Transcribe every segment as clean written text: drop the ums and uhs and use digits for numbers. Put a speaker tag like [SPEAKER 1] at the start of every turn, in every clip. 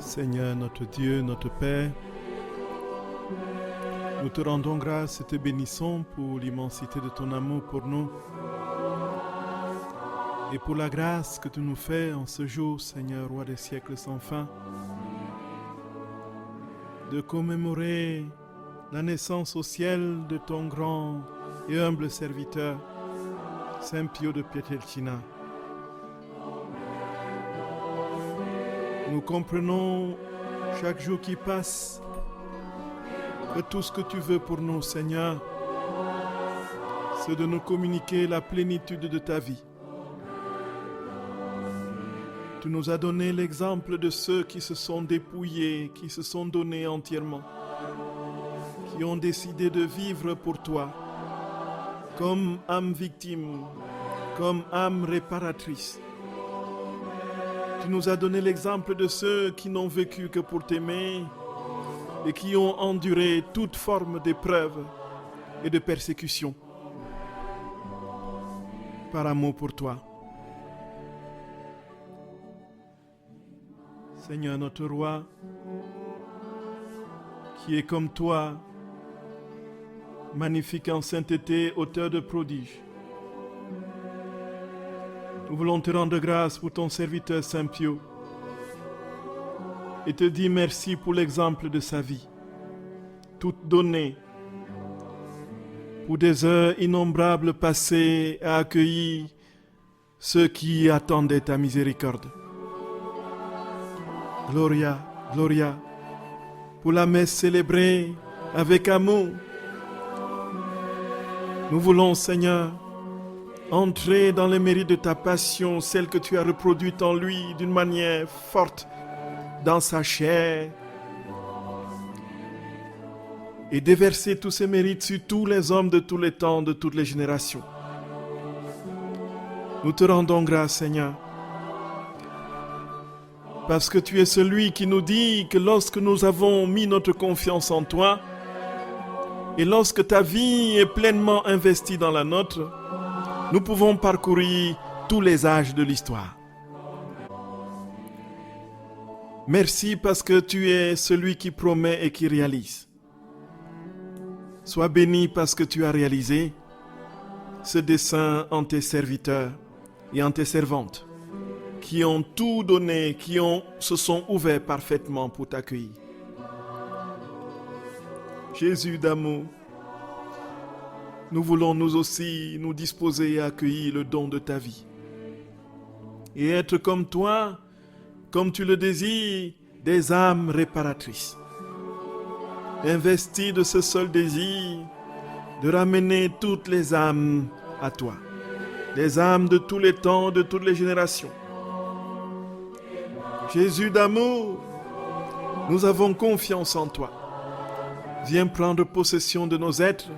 [SPEAKER 1] Seigneur notre Dieu, notre Père, nous te rendons grâce et te bénissons pour l'immensité de ton amour pour nous et pour la grâce que tu nous fais en ce jour, Seigneur, Roi des siècles sans fin, de commémorer la naissance au ciel de ton grand et humble serviteur, Saint Pio de Pietrelcina. Nous comprenons chaque jour qui passe que tout ce que tu veux pour nous, Seigneur, c'est de nous communiquer la plénitude de ta vie. Tu nous as donné l'exemple de ceux qui se sont dépouillés, qui se sont donnés entièrement, qui ont décidé de vivre pour toi, comme âme victime, comme âme réparatrice. Tu nous as donné l'exemple de ceux qui n'ont vécu que pour t'aimer et qui ont enduré toute forme d'épreuve et de persécution par amour pour toi. Seigneur notre Roi, qui est comme toi, magnifique en sainteté, auteur de prodiges. Nous voulons te rendre grâce pour ton serviteur Saint Pio et te dire merci pour l'exemple de sa vie, toute donnée pour des heures innombrables passées à accueillir ceux qui attendaient ta miséricorde. Gloria, Gloria, pour la messe célébrée avec amour. Nous voulons, Seigneur, entrer dans les mérites de ta passion, celle que tu as reproduite en lui d'une manière forte dans sa chair, et déverser tous ces mérites sur tous les hommes de tous les temps, de toutes les générations. Nous te rendons grâce, Seigneur, parce que tu es celui qui nous dit que lorsque nous avons mis notre confiance en toi, et lorsque ta vie est pleinement investie dans la nôtre, nous pouvons parcourir tous les âges de l'histoire. Merci parce que tu es celui qui promet et qui réalise. Sois béni parce que tu as réalisé ce dessein en tes serviteurs et en tes servantes, qui ont tout donné, se sont ouverts parfaitement pour t'accueillir. Jésus d'amour, nous voulons nous aussi nous disposer à accueillir le don de ta vie et être comme toi, comme tu le désires, des âmes réparatrices, investies de ce seul désir de ramener toutes les âmes à toi, des âmes de tous les temps, de toutes les générations. Jésus d'amour, nous avons confiance en toi. Viens prendre possession de nos êtres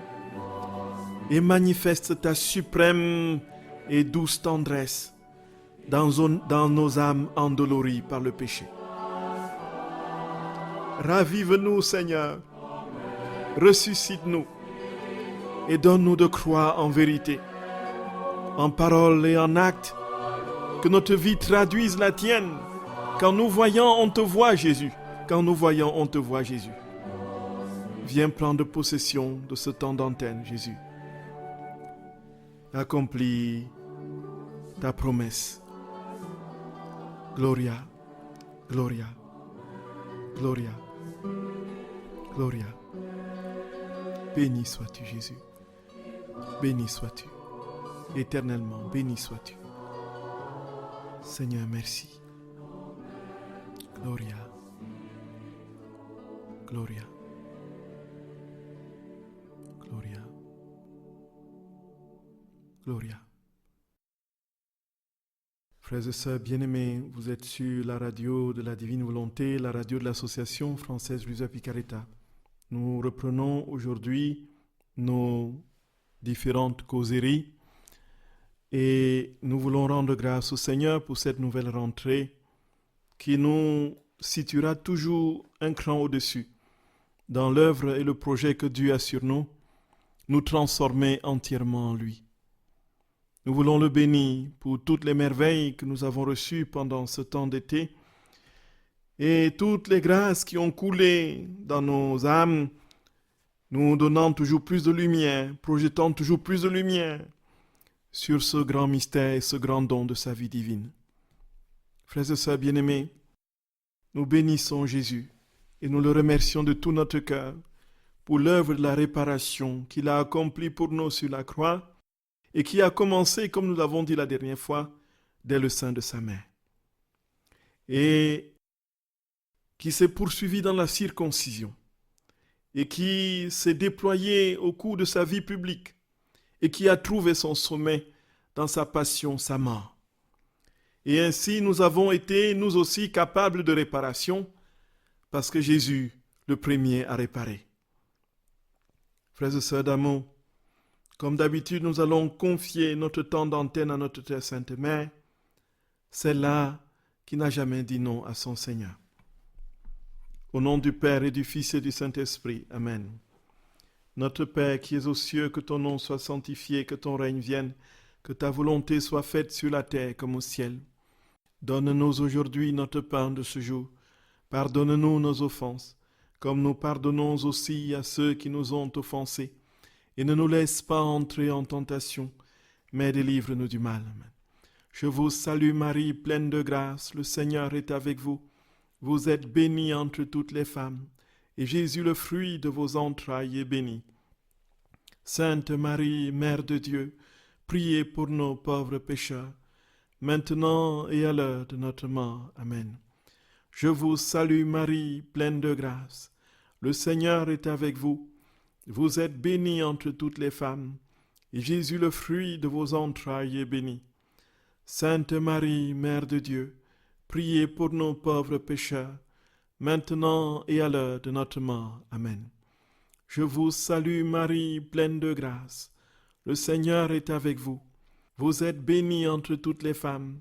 [SPEAKER 1] et manifeste ta suprême et douce tendresse dans nos âmes endolories par le péché. Ravive-nous, Seigneur, ressuscite-nous et donne-nous de croire en vérité, en parole et en acte, que notre vie traduise la tienne. Quand nous voyons, on te voit, Jésus. Quand nous voyons, on te voit, Jésus. Viens prendre possession de ce temps d'antenne, Jésus. Accomplis ta promesse. Gloria, Gloria, Gloria, Gloria. Béni sois-tu, Jésus. Béni sois-tu. Éternellement, béni sois-tu. Seigneur, merci. Gloria, Gloria, Gloria, Gloria. Frères et sœurs bien-aimés, vous êtes sur la radio de la Divine Volonté, la radio de l'Association française Luisa Picaretta. Nous reprenons aujourd'hui nos différentes causeries et nous voulons rendre grâce au Seigneur pour cette nouvelle rentrée qui nous situera toujours un cran au-dessus dans l'œuvre et le projet que Dieu a sur nous transformer entièrement en lui. Nous voulons le bénir pour toutes les merveilles que nous avons reçues pendant ce temps d'été et toutes les grâces qui ont coulé dans nos âmes, nous donnant toujours plus de lumière, projetant toujours plus de lumière sur ce grand mystère et ce grand don de sa vie divine. Frères et sœurs bien-aimés, nous bénissons Jésus et nous le remercions de tout notre cœur pour l'œuvre de la réparation qu'il a accomplie pour nous sur la croix et qui a commencé, comme nous l'avons dit la dernière fois, dès le sein de sa mère. Et qui s'est poursuivi dans la circoncision et qui s'est déployé au cours de sa vie publique et qui a trouvé son sommet dans sa passion, sa mort. Et ainsi, nous avons été, nous aussi, capables de réparation parce que Jésus, le premier, a réparé. Frères et sœurs d'amour, comme d'habitude, nous allons confier notre temps d'antenne à notre Très Sainte Mère, celle-là qui n'a jamais dit non à son Seigneur. Au nom du Père et du Fils et du Saint-Esprit. Amen. Notre Père qui es aux cieux, que ton nom soit sanctifié, que ton règne vienne, que ta volonté soit faite sur la terre comme au ciel. Donne-nous aujourd'hui notre pain de ce jour. Pardonne-nous nos offenses, comme nous pardonnons aussi à ceux qui nous ont offensés. Et ne nous laisse pas entrer en tentation, mais délivre-nous du mal. Amen. Je vous salue Marie, pleine de grâce, le Seigneur est avec vous. Vous êtes bénie entre toutes les femmes, et Jésus, le fruit de vos entrailles, est béni. Sainte Marie, Mère de Dieu, priez pour nos pauvres pécheurs, maintenant et à l'heure de notre mort. Amen. Je vous salue Marie, pleine de grâce. Le Seigneur est avec vous. Vous êtes bénie entre toutes les femmes, et Jésus, le fruit de vos entrailles, est béni. Sainte Marie, Mère de Dieu, priez pour nos pauvres pécheurs, maintenant et à l'heure de notre mort. Amen. Je vous salue Marie, pleine de grâce. Le Seigneur est avec vous. Vous êtes bénie entre toutes les femmes,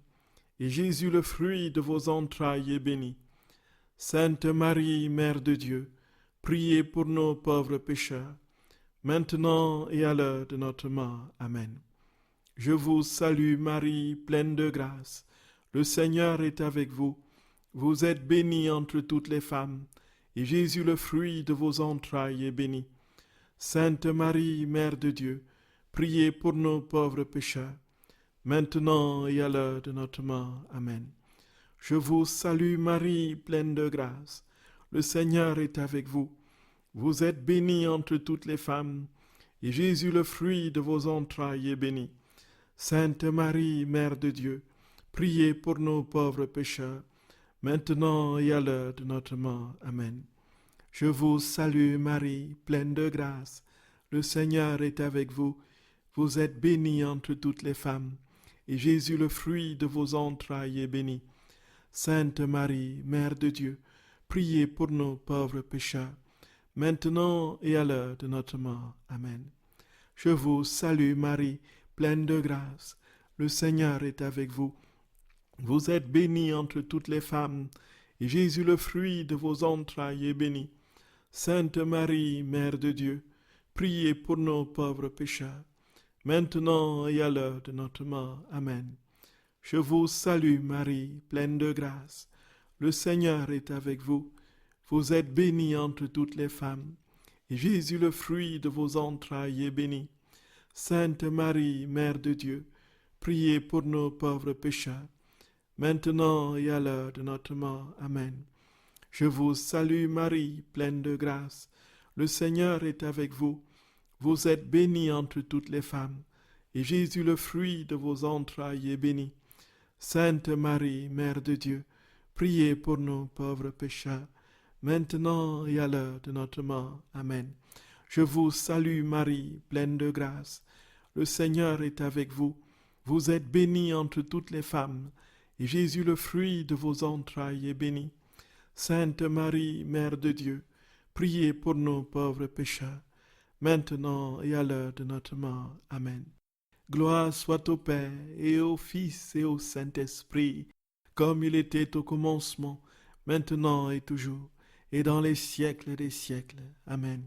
[SPEAKER 1] et Jésus, le fruit de vos entrailles, est béni. Sainte Marie, Mère de Dieu, priez pour nos pauvres pécheurs, maintenant et à l'heure de notre mort. Amen. Je vous salue Marie, pleine de grâce. Le Seigneur est avec vous. Vous êtes bénie entre toutes les femmes, et Jésus, le fruit de vos entrailles, est béni. Sainte Marie, Mère de Dieu, priez pour nos pauvres pécheurs, maintenant et à l'heure de notre mort. Amen. Je vous salue Marie, pleine de grâce. Le Seigneur est avec vous. Vous êtes bénie entre toutes les femmes, et Jésus, le fruit de vos entrailles, est béni. Sainte Marie, Mère de Dieu, priez pour nos pauvres pécheurs, maintenant et à l'heure de notre mort. Amen. Je vous salue Marie, pleine de grâce. Le Seigneur est avec vous. Vous êtes bénie entre toutes les femmes, et Jésus, le fruit de vos entrailles, est béni. Sainte Marie, Mère de Dieu, priez pour nos pauvres pécheurs, maintenant et à l'heure de notre mort. Amen. Je vous salue Marie, pleine de grâce. Le Seigneur est avec vous. Vous êtes bénie entre toutes les femmes, et Jésus, le fruit de vos entrailles, est béni. Sainte Marie, Mère de Dieu, priez pour nos pauvres pécheurs, maintenant et à l'heure de notre mort. Amen. Je vous salue Marie, pleine de grâce. Le Seigneur est avec vous. Vous êtes bénie entre toutes les femmes, et Jésus, le fruit de vos entrailles, est béni. Sainte Marie, Mère de Dieu, priez pour nos pauvres pécheurs, maintenant et à l'heure de notre mort. Amen. Je vous salue Marie, pleine de grâce. Le Seigneur est avec vous. Vous êtes bénie entre toutes les femmes, et Jésus, le fruit de vos entrailles, est béni. Sainte Marie, Mère de Dieu, priez pour nos pauvres pécheurs, maintenant et à l'heure de notre mort. Amen. Je vous salue Marie, pleine de grâce. Le Seigneur est avec vous. Vous êtes bénie entre toutes les femmes, et Jésus, le fruit de vos entrailles, est béni. Sainte Marie, Mère de Dieu, priez pour nos pauvres pécheurs, maintenant et à l'heure de notre mort. Amen. Gloire soit au Père, et au Fils, et au Saint-Esprit, comme il était au commencement, maintenant et toujours, et dans les siècles des siècles. Amen.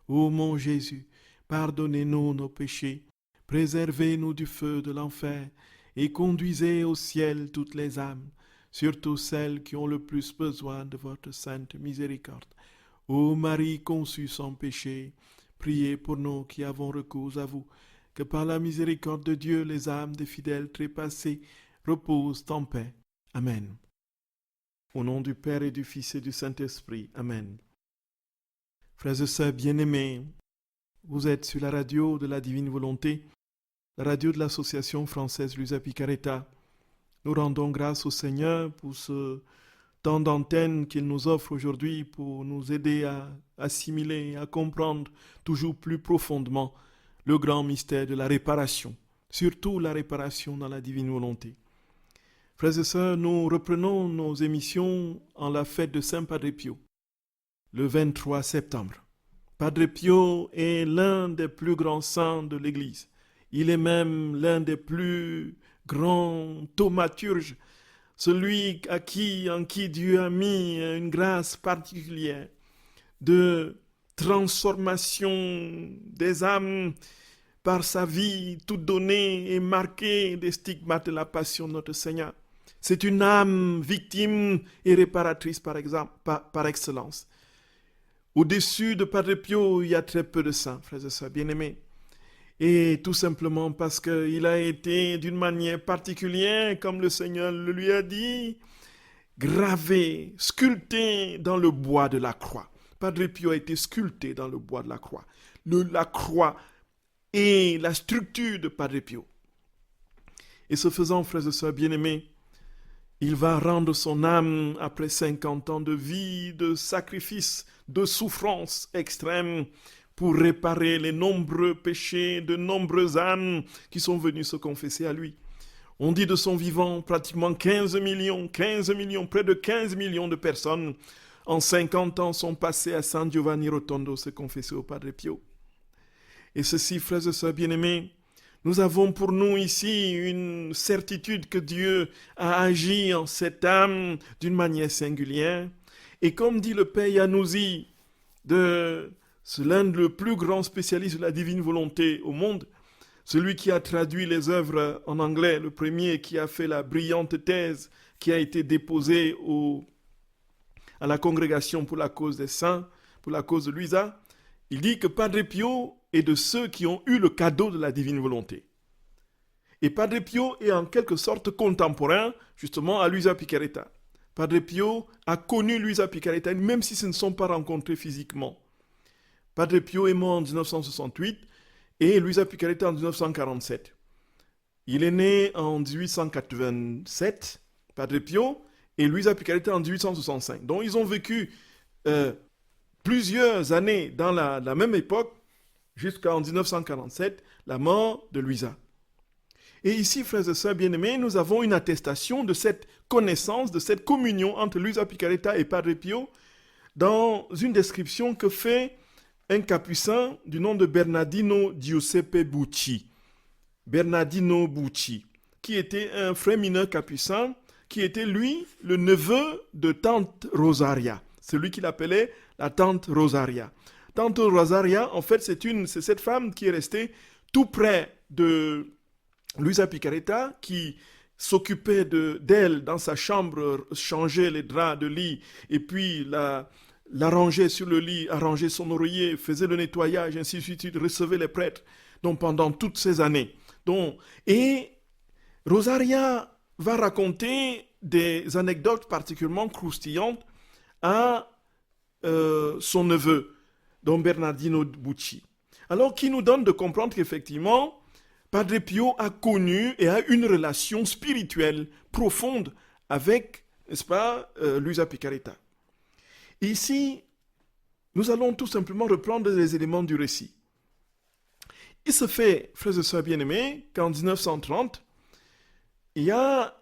[SPEAKER 1] Ô mon Jésus, pardonnez-nous nos péchés, préservez-nous du feu de l'enfer, et conduisez au ciel toutes les âmes, surtout celles qui ont le plus besoin de votre sainte miséricorde. Ô Marie conçue sans péché, priez pour nous qui avons recours à vous, que par la miséricorde de Dieu, les âmes des fidèles trépassés reposent en paix. Amen. Au nom du Père et du Fils et du Saint-Esprit. Amen. Frères et sœurs bien-aimés, vous êtes sur la radio de la Divine Volonté, la radio de l'association française Luisa Picaretta. Nous rendons grâce au Seigneur pour ce temps d'antenne qu'il nous offre aujourd'hui pour nous aider à assimiler, à comprendre toujours plus profondément le grand mystère de la réparation, surtout la réparation dans la Divine Volonté. Frères et sœurs, nous reprenons nos émissions en la fête de Saint Padre Pio, le 23 septembre. Padre Pio est l'un des plus grands saints de l'Église. Il est même l'un des plus grands thaumaturges, celui en qui Dieu a mis une grâce particulière de transformation des âmes par sa vie toute donnée et marquée des stigmates de la passion de notre Seigneur. C'est une âme victime et réparatrice par excellence. Au-dessus de Padre Pio, il y a très peu de saints, frères et sœurs bien-aimés. Et tout simplement parce qu'il a été d'une manière particulière, comme le Seigneur le lui a dit, gravé, sculpté dans le bois de la croix. Padre Pio a été sculpté dans le bois de la croix. La croix est la structure de Padre Pio. Et ce faisant, frères et sœurs bien-aimés, il va rendre son âme après 50 ans de vie, de sacrifice, de souffrance extrême pour réparer les nombreux péchés de nombreuses âmes qui sont venues se confesser à lui. On dit de son vivant pratiquement 15 millions, près de 15 millions de personnes en 50 ans sont passées à San Giovanni Rotondo se confesser au Padre Pio. Et ceci, frères et sœurs bien-aimés, nous avons pour nous ici une certitude que Dieu a agi en cette âme d'une manière singulière. Et comme dit le Père Iannuzzi, c'est l'un des plus grands spécialistes de la divine volonté au monde, celui qui a traduit les œuvres en anglais, le premier qui a fait la brillante thèse qui a été déposée à la congrégation pour la cause des saints, pour la cause de Luisa. Il dit que Padre Pio est de ceux qui ont eu le cadeau de la divine volonté. Et Padre Pio est en quelque sorte contemporain justement à Luisa Picaretta. Padre Pio a connu Luisa Picaretta même si ce ne sont pas rencontrés physiquement. Padre Pio est mort en 1968 et Luisa Picaretta en 1947. Il est né en 1887, Padre Pio, et Luisa Picaretta en 1865. Donc ils ont vécu plusieurs années dans la même époque, jusqu'en 1947, la mort de Luisa. Et ici, frères et sœurs bien-aimés, nous avons une attestation de cette connaissance, de cette communion entre Luisa Picaretta et Padre Pio dans une description que fait un capucin du nom de Bernardino Giuseppe Bucci. Bernardino Bucci, qui était un frère mineur capucin, qui était lui le neveu de tante Rosaria, celui qu'il appelait la tante Rosaria. Tante Rosaria, en fait, c'est cette femme qui est restée tout près de Luisa Picaretta, qui s'occupait d'elle dans sa chambre, changeait les draps de lit, et puis l'arrangeait sur le lit, arrangeait son oreiller, faisait le nettoyage, ainsi de suite, recevait les prêtres, donc pendant toutes ces années. Et Rosaria va raconter des anecdotes particulièrement croustillantes à son neveu, Don Bernardino Bucci. Alors, qui nous donne de comprendre qu'effectivement, Padre Pio a connu et a une relation spirituelle profonde avec, n'est-ce pas, Luisa Picaretta. Ici, nous allons tout simplement reprendre les éléments du récit. Il se fait, frères et sœurs bien-aimés, qu'en 1930, il y a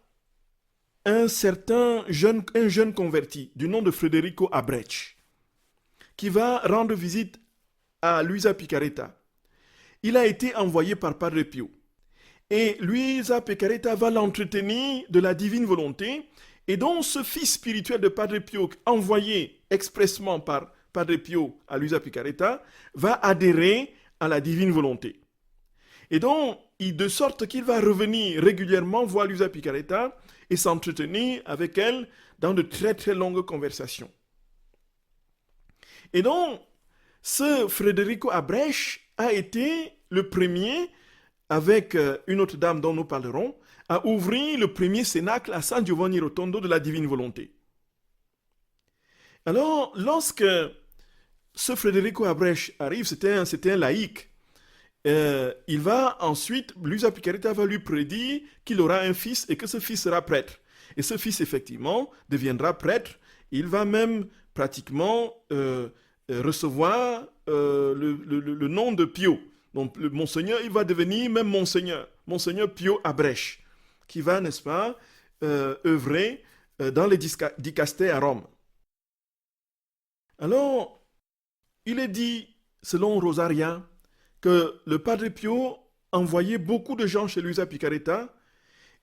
[SPEAKER 1] un jeune converti du nom de Federico Abrecht qui va rendre visite à Luisa Picaretta. Il a été envoyé par Padre Pio. Et Luisa Picaretta va l'entretenir de la divine volonté. Et donc ce fils spirituel de Padre Pio, envoyé expressement par Padre Pio à Luisa Picaretta, va adhérer à la divine volonté. Et donc, de sorte qu'il va revenir régulièrement voir Luisa Picaretta et s'entretenir avec elle dans de très très longues conversations. Et donc, ce Federico Abrech a été le premier, avec une autre dame dont nous parlerons, à ouvrir le premier cénacle à San Giovanni Rotondo de la Divine Volonté. Alors, lorsque ce Federico Abrech arrive, c'était un laïc, il va ensuite, Luisa Picaretta va lui prédire qu'il aura un fils et que ce fils sera prêtre. Et ce fils, effectivement, deviendra prêtre. Il va même pratiquement recevoir le nom de Pio. Donc, le Monseigneur, il va devenir même Monseigneur Pio Abrech, qui va, n'est-ce pas, œuvrer dans les dicastères à Rome. Alors, il est dit, selon Rosaria, que le Padre Pio envoyait beaucoup de gens chez Luisa Picaretta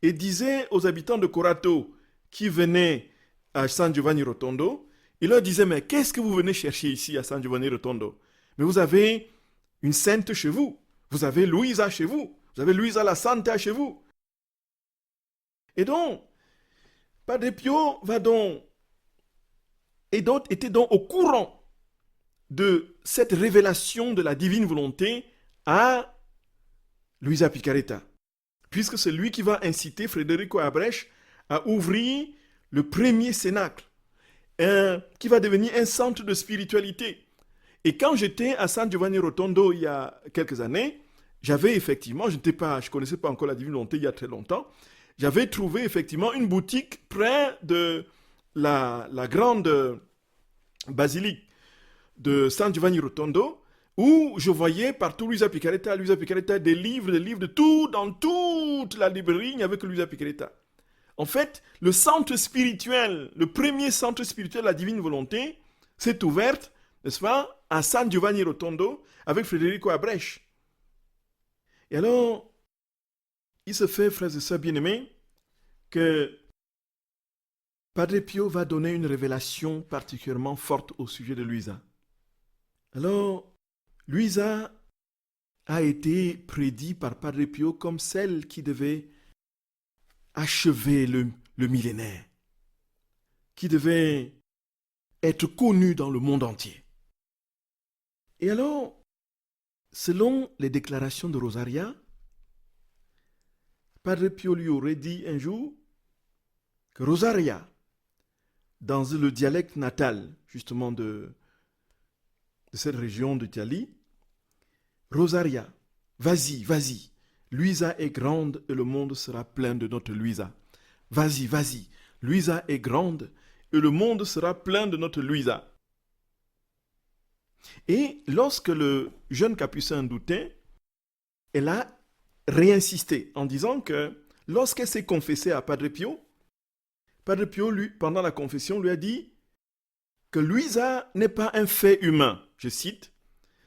[SPEAKER 1] et disait aux habitants de Corato qui venaient à San Giovanni Rotondo, il leur disait, mais qu'est-ce que vous venez chercher ici à San Giovanni Rotondo? Mais vous avez une sainte chez vous, vous avez Luisa chez vous, vous avez Luisa la Santa chez vous. Et donc, Padre Pio était donc au courant de cette révélation de la divine volonté à Luisa Picaretta, puisque c'est lui qui va inciter Federico Abrech à ouvrir le premier cénacle, qui va devenir un centre de spiritualité. Et quand j'étais à San Giovanni Rotondo il y a quelques années, j'avais effectivement, je ne connaissais pas encore la divine volonté il y a très longtemps, j'avais trouvé effectivement une boutique près de la grande basilique de San Giovanni Rotondo, où je voyais partout Luisa Picaretta, des livres de tout, dans toute la librairie, il n'y avait que Luisa Picaretta. En fait, le centre spirituel, le premier centre spirituel de la divine volonté, s'est ouvert, n'est-ce pas, à San Giovanni Rotondo, avec Federico Abrech. Et alors, il se fait, frères et sœurs bien-aimés, que Padre Pio va donner une révélation particulièrement forte au sujet de Luisa. Alors, Luisa a été prédit par Padre Pio comme celle qui devait achever le millénaire, qui devait être connue dans le monde entier. Et alors, selon les déclarations de Rosaria, Padre Pio lui aurait dit un jour que Rosaria, dans le dialecte natal justement de cette région d'Italie, Rosaria, vas-y, Luisa est grande et le monde sera plein de notre Luisa. Vas-y, Luisa est grande et le monde sera plein de notre Luisa. Et lorsque le jeune capucin doutait, elle a réinsisté en disant que lorsqu'elle s'est confessée à Padre Pio, lui, pendant la confession, lui a dit que Luisa n'est pas un fait humain, je cite,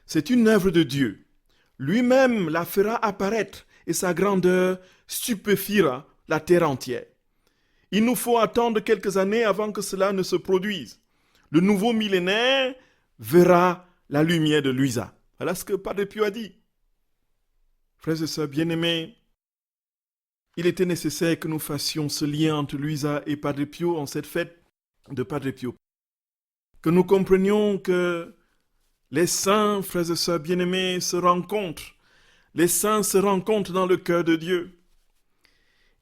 [SPEAKER 1] c'est une œuvre de Dieu. Lui-même la fera apparaître et sa grandeur stupéfiera la terre entière. Il nous faut attendre quelques années avant que cela ne se produise. Le nouveau millénaire verra la lumière de Luisa. Voilà ce que Padre Pio a dit. Frères et sœurs bien-aimés, il était nécessaire que nous fassions ce lien entre Luisa et Padre Pio en cette fête de Padre Pio. Que nous comprenions que les saints, frères et sœurs bien-aimés, se rencontrent. Les saints se rencontrent dans le cœur de Dieu.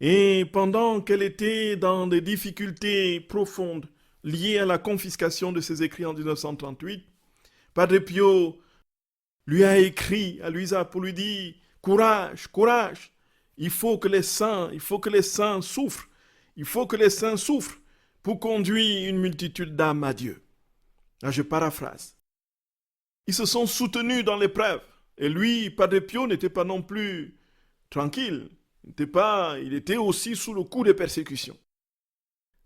[SPEAKER 1] Et pendant qu'elle était dans des difficultés profondes liées à la confiscation de ses écrits en 1938, Padre Pio lui a écrit à Luisa pour lui dire « Courage, courage, il faut que les saints souffrent, pour conduire une multitude d'âmes à Dieu. » Là, je paraphrase. Ils se sont soutenus dans l'épreuve. Et lui, Padre Pio, n'était pas non plus tranquille. Il était aussi sous le coup des persécutions.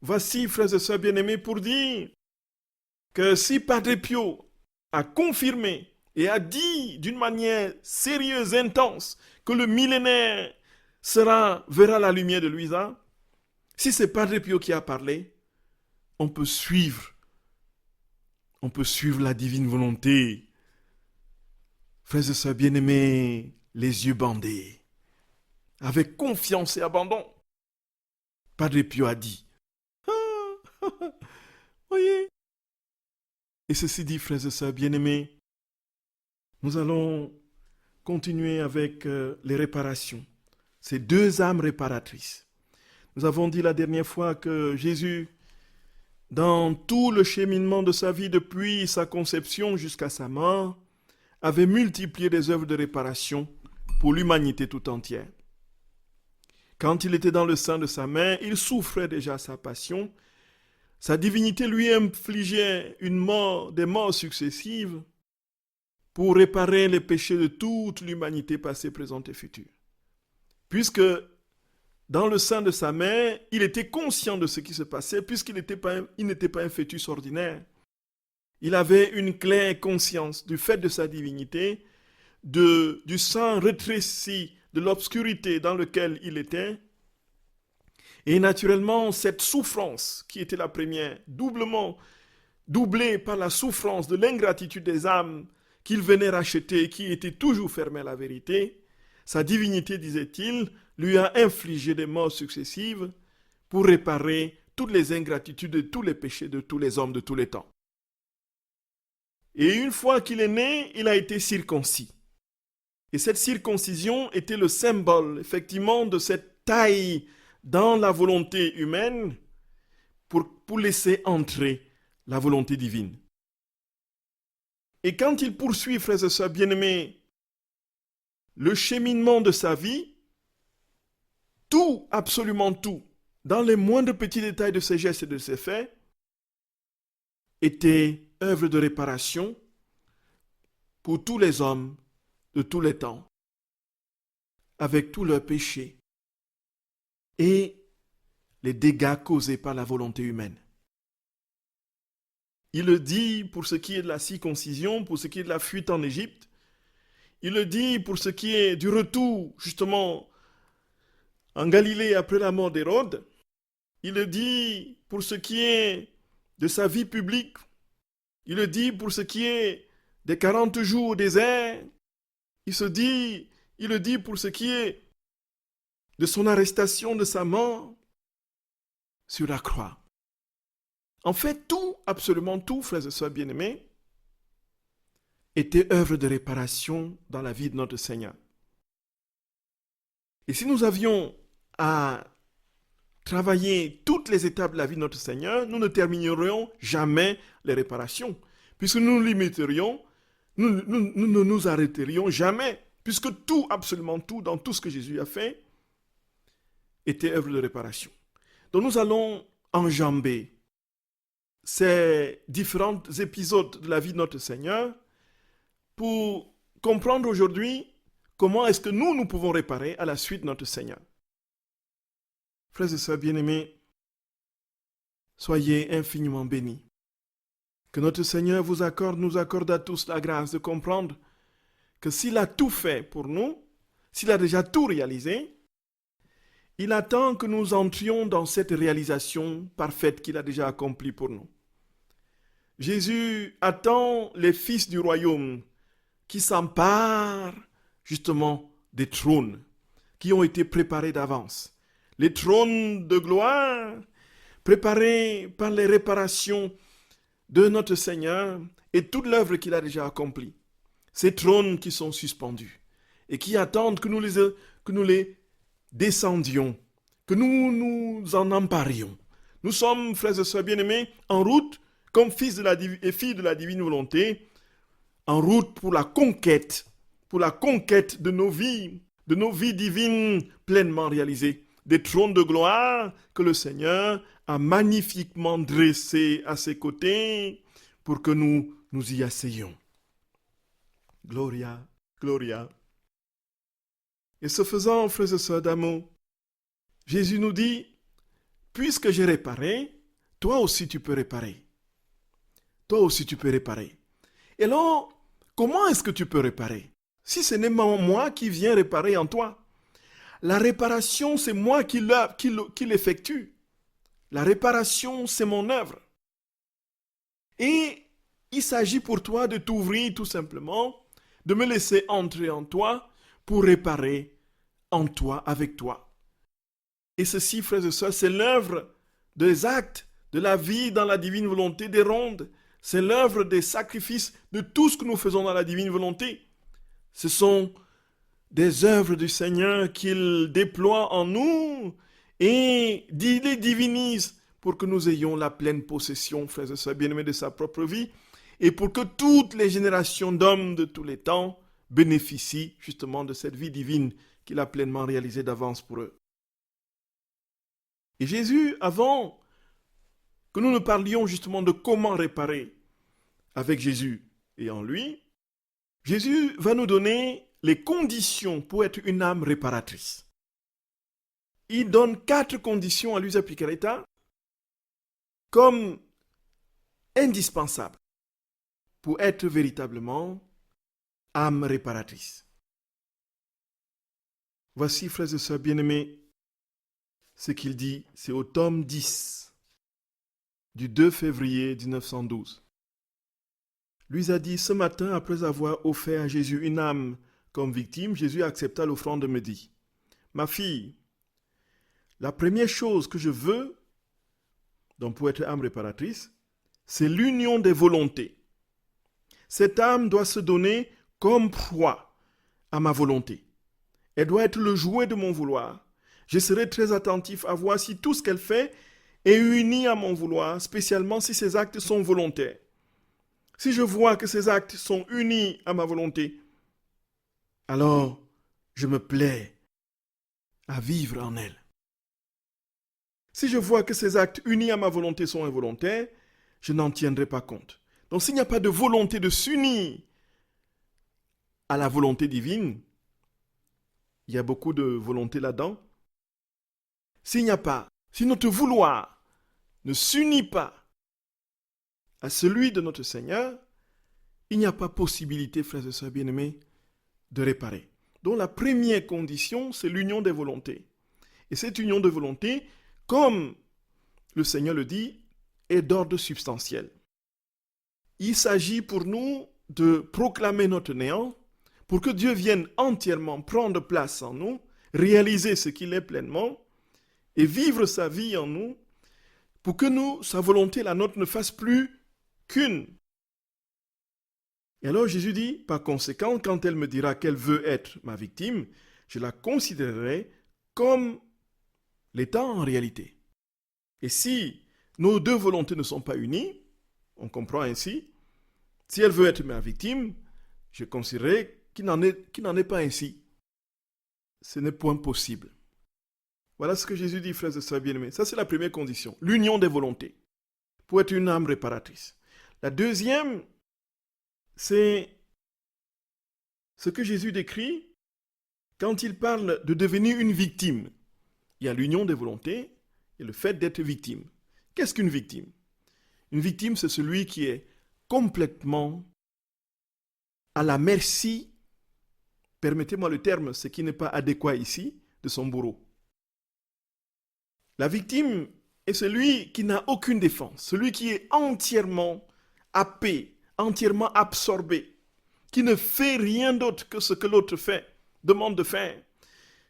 [SPEAKER 1] Voici, frères et sœurs bien-aimés, pour dire que si Padre Pio a confirmé et a dit d'une manière sérieuse, intense, que le millénaire verra la lumière de Luisa, si c'est Padre Pio qui a parlé, on peut suivre la divine volonté. Frères et sœurs bien-aimés, les yeux bandés, avec confiance et abandon. Padre Pio a dit, voyez. Et ceci dit, frères et sœurs bien-aimés, nous allons continuer avec les réparations. Ces deux âmes réparatrices. Nous avons dit la dernière fois que Jésus, dans tout le cheminement de sa vie depuis sa conception jusqu'à sa mort, avait multiplié des œuvres de réparation pour l'humanité tout entière. Quand il était dans le sein de sa mère, il souffrait déjà sa passion. Sa divinité lui infligeait des morts successives pour réparer les péchés de toute l'humanité passée, présente et future. Puisque dans le sein de sa mère, il était conscient de ce qui se passait, puisqu'il n'était pas un fœtus ordinaire. Il avait une claire conscience du fait de sa divinité, du sang rétréci, de l'obscurité dans laquelle il était. Et naturellement, cette souffrance, qui était la première, doublée par la souffrance de l'ingratitude des âmes qu'il venait racheter, qui étaient toujours fermées à la vérité, sa divinité, disait-il, lui a infligé des morts successives pour réparer toutes les ingratitudes de tous les péchés de tous les hommes de tous les temps. Et une fois qu'il est né, il a été circoncis. Et cette circoncision était le symbole, effectivement, de cette taille dans la volonté humaine pour laisser entrer la volonté divine. Et quand il poursuit, frères et sœurs bien-aimés, le cheminement de sa vie, tout, absolument tout, dans les moindres petits détails de ses gestes et de ses faits, était œuvre de réparation pour tous les hommes de tous les temps, avec tous leurs péchés et les dégâts causés par la volonté humaine. Il le dit pour ce qui est de la circoncision, pour ce qui est de la fuite en Égypte. Il le dit pour ce qui est du retour, justement, en Galilée après la mort d'Hérode. Il le dit pour ce qui est de sa vie publique. Il le dit pour ce qui est des 40 jours au désert. Il le dit pour ce qui est de son arrestation, de sa mort sur la croix. En fait, tout, absolument tout, frères et sœurs bien-aimés, était œuvre de réparation dans la vie de notre Seigneur. Et si nous avions à travailler toutes les étapes de la vie de notre Seigneur, nous ne terminerions jamais les réparations, puisque nous nous limiterions, nous ne nous arrêterions jamais, puisque tout, absolument tout, dans tout ce que Jésus a fait, était œuvre de réparation. Donc nous allons enjamber ces différents épisodes de la vie de notre Seigneur pour comprendre aujourd'hui comment est-ce que nous pouvons réparer à la suite de notre Seigneur. Frères et sœurs bien-aimés, soyez infiniment bénis. Que notre Seigneur nous accorde à tous la grâce de comprendre que s'il a tout fait pour nous, s'il a déjà tout réalisé, il attend que nous entrions dans cette réalisation parfaite qu'il a déjà accomplie pour nous. Jésus attend les fils du royaume qui s'emparent justement des trônes qui ont été préparés d'avance. Les trônes de gloire préparés par les réparations de notre Seigneur et toute l'œuvre qu'il a déjà accomplie. Ces trônes qui sont suspendus et qui attendent que nous les descendions, que nous nous en emparions. Nous sommes, frères et sœurs bien-aimés, en route comme fils et filles de la divine volonté, en route pour la conquête de nos vies divines pleinement réalisées, des trônes de gloire que le Seigneur a magnifiquement dressés à ses côtés pour que nous nous y asseyions. Gloria, gloria. Et ce faisant, frères et sœurs d'amour, Jésus nous dit, puisque j'ai réparé, toi aussi tu peux réparer. Toi aussi tu peux réparer. Et alors, comment est-ce que tu peux réparer? Si ce n'est moi qui viens réparer en toi. La réparation, c'est moi qui l'effectue. La réparation, c'est mon œuvre. Et il s'agit pour toi de t'ouvrir tout simplement, de me laisser entrer en toi pour réparer en toi, avec toi. Et ceci, frères et sœurs, c'est l'œuvre des actes de la vie dans la divine volonté des rondes. C'est l'œuvre des sacrifices de tout ce que nous faisons dans la divine volonté. Ce sont des œuvres du Seigneur qu'il déploie en nous et il les divinise pour que nous ayons la pleine possession, frères et sœurs bien-aimés, de sa propre vie et pour que toutes les générations d'hommes de tous les temps bénéficient justement de cette vie divine qu'il a pleinement réalisée d'avance pour eux. Et Jésus, avant que nous ne parlions justement de comment réparer avec Jésus et en lui, Jésus va nous donner les conditions pour être une âme réparatrice. Il donne 4 conditions à Luisa Picaretta comme indispensables pour être véritablement âme réparatrice. Voici, frères et sœurs bien-aimés, ce qu'il dit, c'est au tome 10 du 2 février 1912. Lui a dit, ce matin, après avoir offert à Jésus une âme comme victime, Jésus accepta l'offrande et me dit, ma fille, la première chose que je veux, donc pour être âme réparatrice, c'est l'union des volontés. Cette âme doit se donner comme proie à ma volonté. Elle doit être le jouet de mon vouloir. Je serai très attentif à voir si tout ce qu'elle fait est uni à mon vouloir, spécialement si ses actes sont volontaires. Si je vois que ces actes sont unis à ma volonté, alors je me plais à vivre en elle. Si je vois que ces actes unis à ma volonté sont involontaires, je n'en tiendrai pas compte. Donc s'il n'y a pas de volonté de s'unir à la volonté divine, il y a beaucoup de volonté là-dedans. Si notre vouloir ne s'unit pas à celui de notre Seigneur, il n'y a pas possibilité, frères et sœurs bien-aimés, de réparer. Donc la première condition, c'est l'union des volontés. Et cette union de volonté, comme le Seigneur le dit, est d'ordre substantiel. Il s'agit pour nous de proclamer notre néant pour que Dieu vienne entièrement prendre place en nous, réaliser ce qu'il est pleinement et vivre sa vie en nous pour que nous, sa volonté, la nôtre, ne fasse plus qu'une. Et alors Jésus dit, par conséquent, quand elle me dira qu'elle veut être ma victime, je la considérerai comme l'étant en réalité. Et si nos deux volontés ne sont pas unies, on comprend ainsi, si elle veut être ma victime, je considérerai qu'il n'en est pas ainsi. Ce n'est point possible. Voilà ce que Jésus dit, frères et sœurs bien-aimés. Ça, c'est la première condition, l'union des volontés, pour être une âme réparatrice. La deuxième, c'est ce que Jésus décrit quand il parle de devenir une victime. Il y a l'union des volontés et le fait d'être victime. Qu'est-ce qu'une victime? Une victime, c'est celui qui est complètement à la merci, permettez-moi le terme, ce qui n'est pas adéquat ici, de son bourreau. La victime est celui qui n'a aucune défense, celui qui est entièrement happé, entièrement absorbé, qui ne fait rien d'autre que ce que l'autre fait, demande de faire,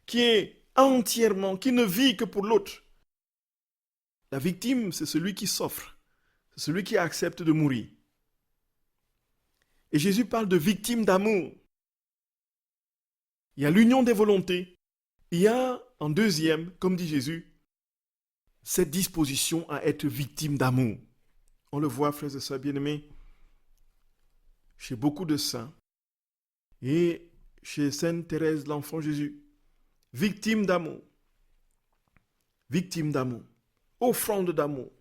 [SPEAKER 1] qui est entièrement, qui ne vit que pour l'autre. La victime, c'est celui qui s'offre, c'est celui qui accepte de mourir. Et Jésus parle de victime d'amour. Il y a l'union des volontés. Il y a, en deuxième, comme dit Jésus, cette disposition à être victime d'amour. On le voit, frères et sœurs bien-aimés, chez beaucoup de saints et chez Sainte Thérèse de l'Enfant Jésus. Victime d'amour. Victime d'amour. Offrande d'amour.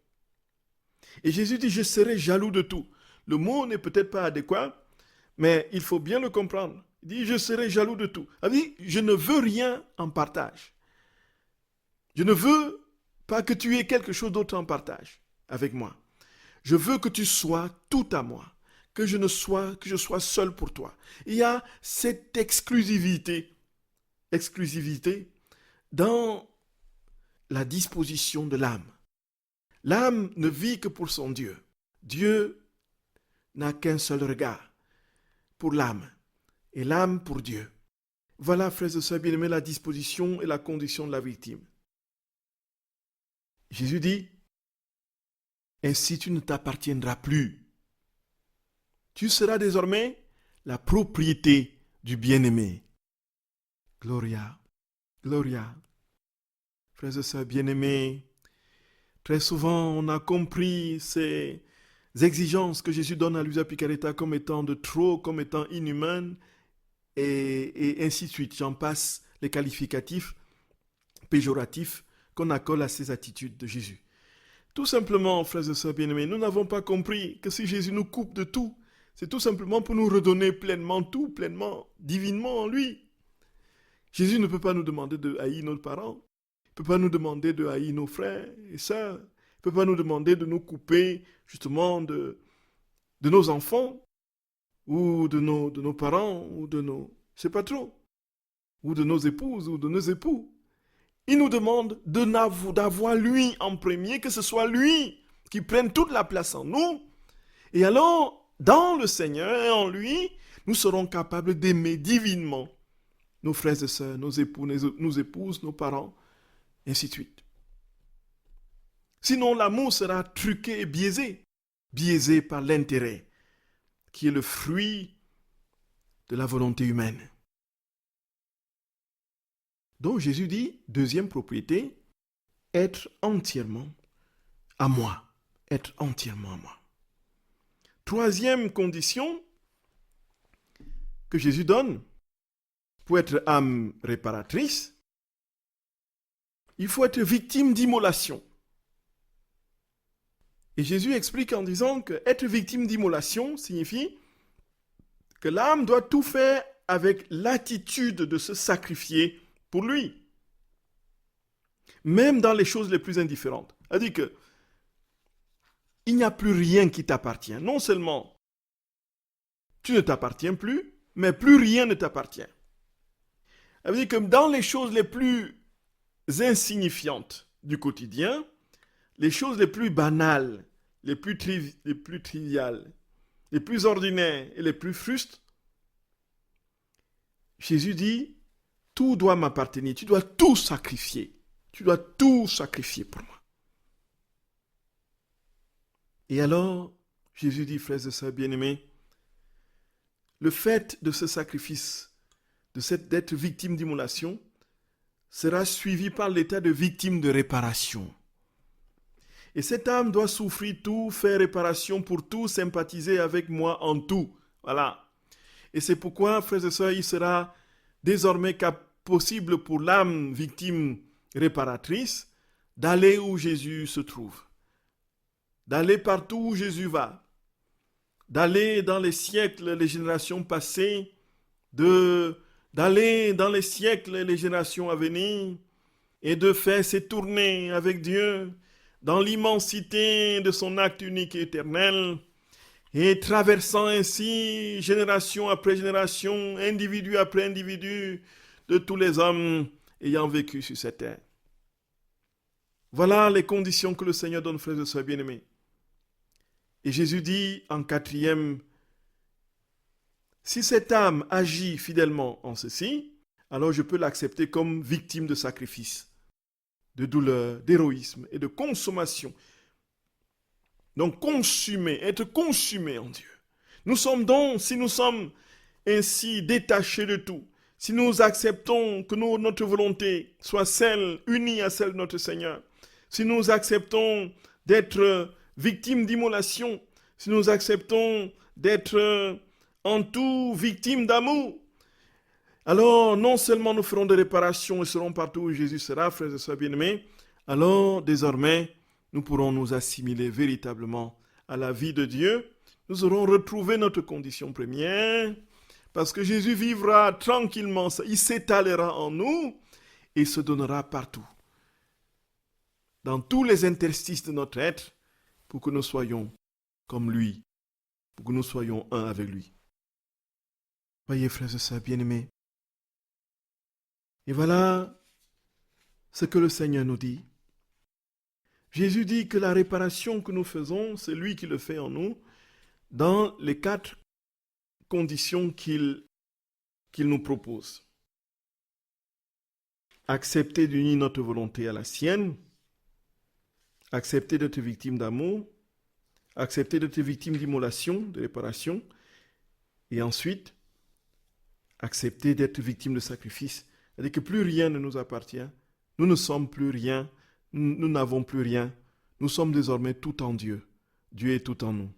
[SPEAKER 1] Et Jésus dit, je serai jaloux de tout. Le mot n'est peut-être pas adéquat, mais il faut bien le comprendre. Il dit, je serai jaloux de tout. Il dit, je ne veux rien en partage. Je ne veux pas que tu aies quelque chose d'autre en partage avec moi. Je veux que tu sois tout à moi, que je sois seul pour toi. Il y a cette exclusivité dans la disposition de l'âme. L'âme ne vit que pour son Dieu. Dieu n'a qu'un seul regard pour l'âme et l'âme pour Dieu. Voilà, frères et sœurs bien-aimés, la disposition et la condition de la victime. Jésus dit, ainsi tu ne t'appartiendras plus. Tu seras désormais la propriété du bien-aimé. Gloria, Gloria. Frères et sœurs bien-aimés, très souvent on a compris ces exigences que Jésus donne à Luisa Picaretta comme étant de trop, comme étant inhumaines, et ainsi de suite. J'en passe les qualificatifs péjoratifs qu'on accorde à ces attitudes de Jésus. Tout simplement, frères et sœurs bien-aimés, nous n'avons pas compris que si Jésus nous coupe de tout, c'est tout simplement pour nous redonner pleinement tout, pleinement, divinement en lui. Jésus ne peut pas nous demander de haïr nos parents. Il ne peut pas nous demander de haïr nos frères et sœurs. Il ne peut pas nous demander de nous couper justement de nos enfants ou de nos parents ou de nos, je sais pas trop, ou de nos épouses ou de nos époux. Il nous demande d'avoir lui en premier, que ce soit lui qui prenne toute la place en nous. Et alors, dans le Seigneur et en lui, nous serons capables d'aimer divinement nos frères et sœurs, nos époux, nos épouses, nos parents, et ainsi de suite. Sinon, l'amour sera truqué et biaisé par l'intérêt, qui est le fruit de la volonté humaine. Donc Jésus dit, deuxième propriété, être entièrement à moi. Être entièrement à moi. Troisième condition que Jésus donne pour être âme réparatrice, il faut être victime d'immolation. Et Jésus explique en disant que être victime d'immolation signifie que l'âme doit tout faire avec l'attitude de se sacrifier pour lui. Même dans les choses les plus indifférentes. C'est-à-dire que il n'y a plus rien qui t'appartient. Non seulement tu ne t'appartiens plus, mais plus rien ne t'appartient. Ça veut dire que dans les choses les plus insignifiantes du quotidien, les choses les plus banales, les plus triviales, les plus ordinaires et les plus frustes, Jésus dit, tout doit m'appartenir, tu dois tout sacrifier. Tu dois tout sacrifier pour moi. Et alors, Jésus dit, frères et sœurs bien-aimés, le fait de ce sacrifice, d'être victime d'immolation, sera suivi par l'état de victime de réparation. Et cette âme doit souffrir tout, faire réparation pour tout, sympathiser avec moi en tout. Voilà. Et c'est pourquoi, frères et sœurs, il sera désormais possible pour l'âme victime réparatrice d'aller où Jésus se trouve, d'aller partout où Jésus va, d'aller dans les siècles, les générations passées, d'aller dans les siècles, les générations à venir, et de faire ses tournées avec Dieu dans l'immensité de son acte unique et éternel, et traversant ainsi génération après génération, individu après individu, de tous les hommes ayant vécu sur cette terre. Voilà les conditions que le Seigneur donne, frères et sœurs bien-aimés. Et Jésus dit en quatrième, si cette âme agit fidèlement en ceci, alors je peux l'accepter comme victime de sacrifice, de douleur, d'héroïsme et de consommation. Donc être consumé en Dieu. Nous sommes donc, si nous sommes ainsi détachés de tout, si nous acceptons que notre volonté soit celle, unie à celle de notre Seigneur, si nous acceptons d'être victimes d'immolation, si nous acceptons d'être en tout victimes d'amour, alors non seulement nous ferons des réparations et serons partout où Jésus sera, frères et sœurs bien-aimés, alors désormais nous pourrons nous assimiler véritablement à la vie de Dieu. Nous aurons retrouvé notre condition première, parce que Jésus vivra tranquillement, il s'étalera en nous et se donnera partout, dans tous les interstices de notre être, pour que nous soyons comme lui, pour que nous soyons un avec lui. Voyez, frères et sœurs bien-aimés, et voilà ce que le Seigneur nous dit. Jésus dit que la réparation que nous faisons, c'est lui qui le fait en nous, dans les 4 conditions qu'il nous propose. accepter d'unir notre volonté à la sienne, accepter d'être victime d'amour, accepter d'être victime d'immolation, de réparation, et ensuite accepter d'être victime de sacrifice. C'est-à-dire que plus rien ne nous appartient, nous ne sommes plus rien, nous n'avons plus rien, nous sommes désormais tout en Dieu. Dieu est tout en nous.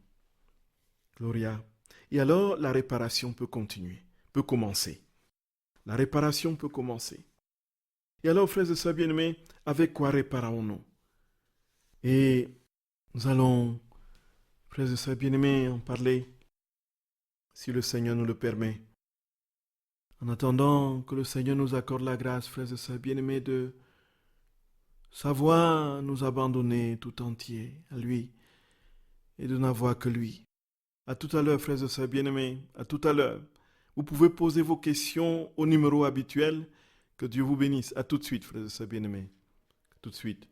[SPEAKER 1] Gloria. Et alors la réparation peut continuer, peut commencer. La réparation peut commencer. Et alors, frères et sœurs bien-aimés, avec quoi réparons-nous? Et nous allons, frères et sœurs bien-aimés, en parler, si le Seigneur nous le permet. En attendant que le Seigneur nous accorde la grâce, frères et sœurs bien-aimés, de savoir nous abandonner tout entier à lui et de n'avoir que lui. À tout à l'heure, frères et sœurs bien-aimés, à tout à l'heure. Vous pouvez poser vos questions au numéro habituel. Que Dieu vous bénisse. À tout de suite, frères et sœurs bien-aimés. À tout de suite.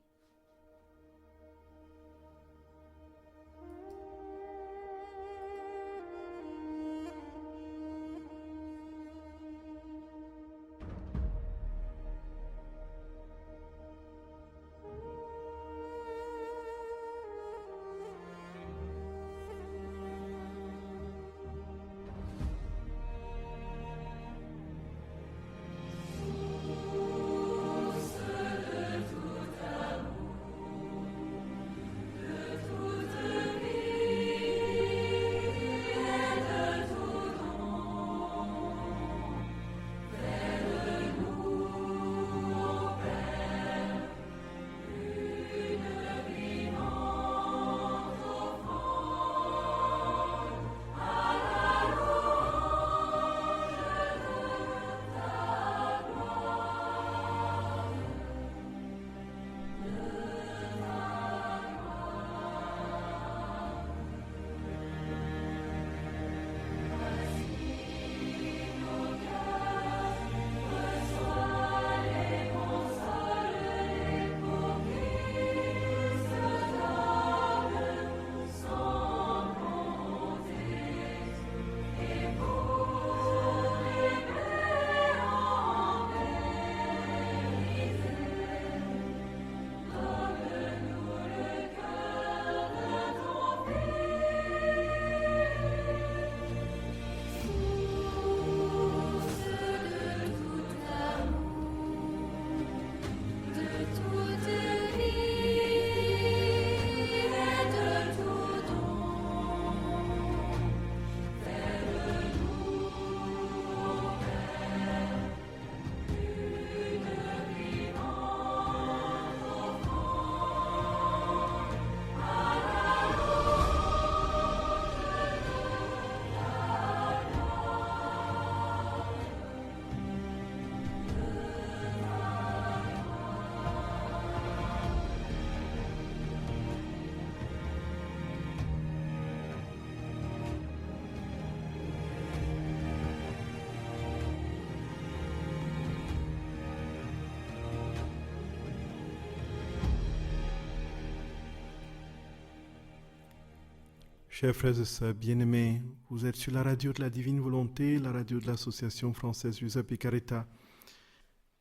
[SPEAKER 1] Chers frères et sœurs bien-aimés, vous êtes sur la radio de la Divine Volonté, la radio de l'Association française Giuseppe Caretta.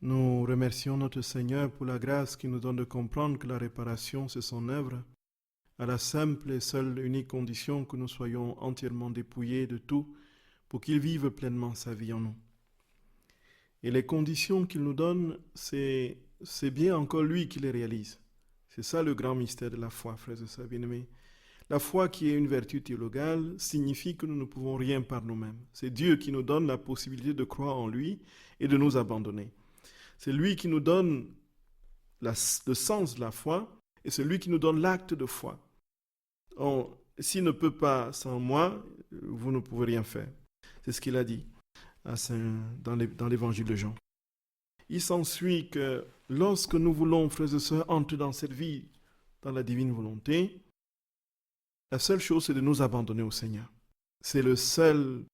[SPEAKER 1] Nous remercions notre Seigneur pour la grâce qui nous donne de comprendre que la réparation, c'est son œuvre, à la simple et seule unique condition que nous soyons entièrement dépouillés de tout pour qu'il vive pleinement sa vie en nous. Et les conditions qu'il nous donne, c'est bien encore lui qui les réalise. C'est ça le grand mystère de la foi, frères et sœurs bien-aimés. La foi qui est une vertu théologale signifie que nous ne pouvons rien par nous-mêmes. C'est Dieu qui nous donne la possibilité de croire en lui et de nous abandonner. C'est lui qui nous donne le sens de la foi et c'est lui qui nous donne l'acte de foi. S'il ne peut pas sans moi, vous ne pouvez rien faire. C'est ce qu'il a dit dans l'évangile de Jean. Il s'ensuit que lorsque nous voulons, frères et sœurs, entrer dans cette vie, dans la divine volonté, la seule chose, c'est de nous abandonner au Seigneur. C'est le seul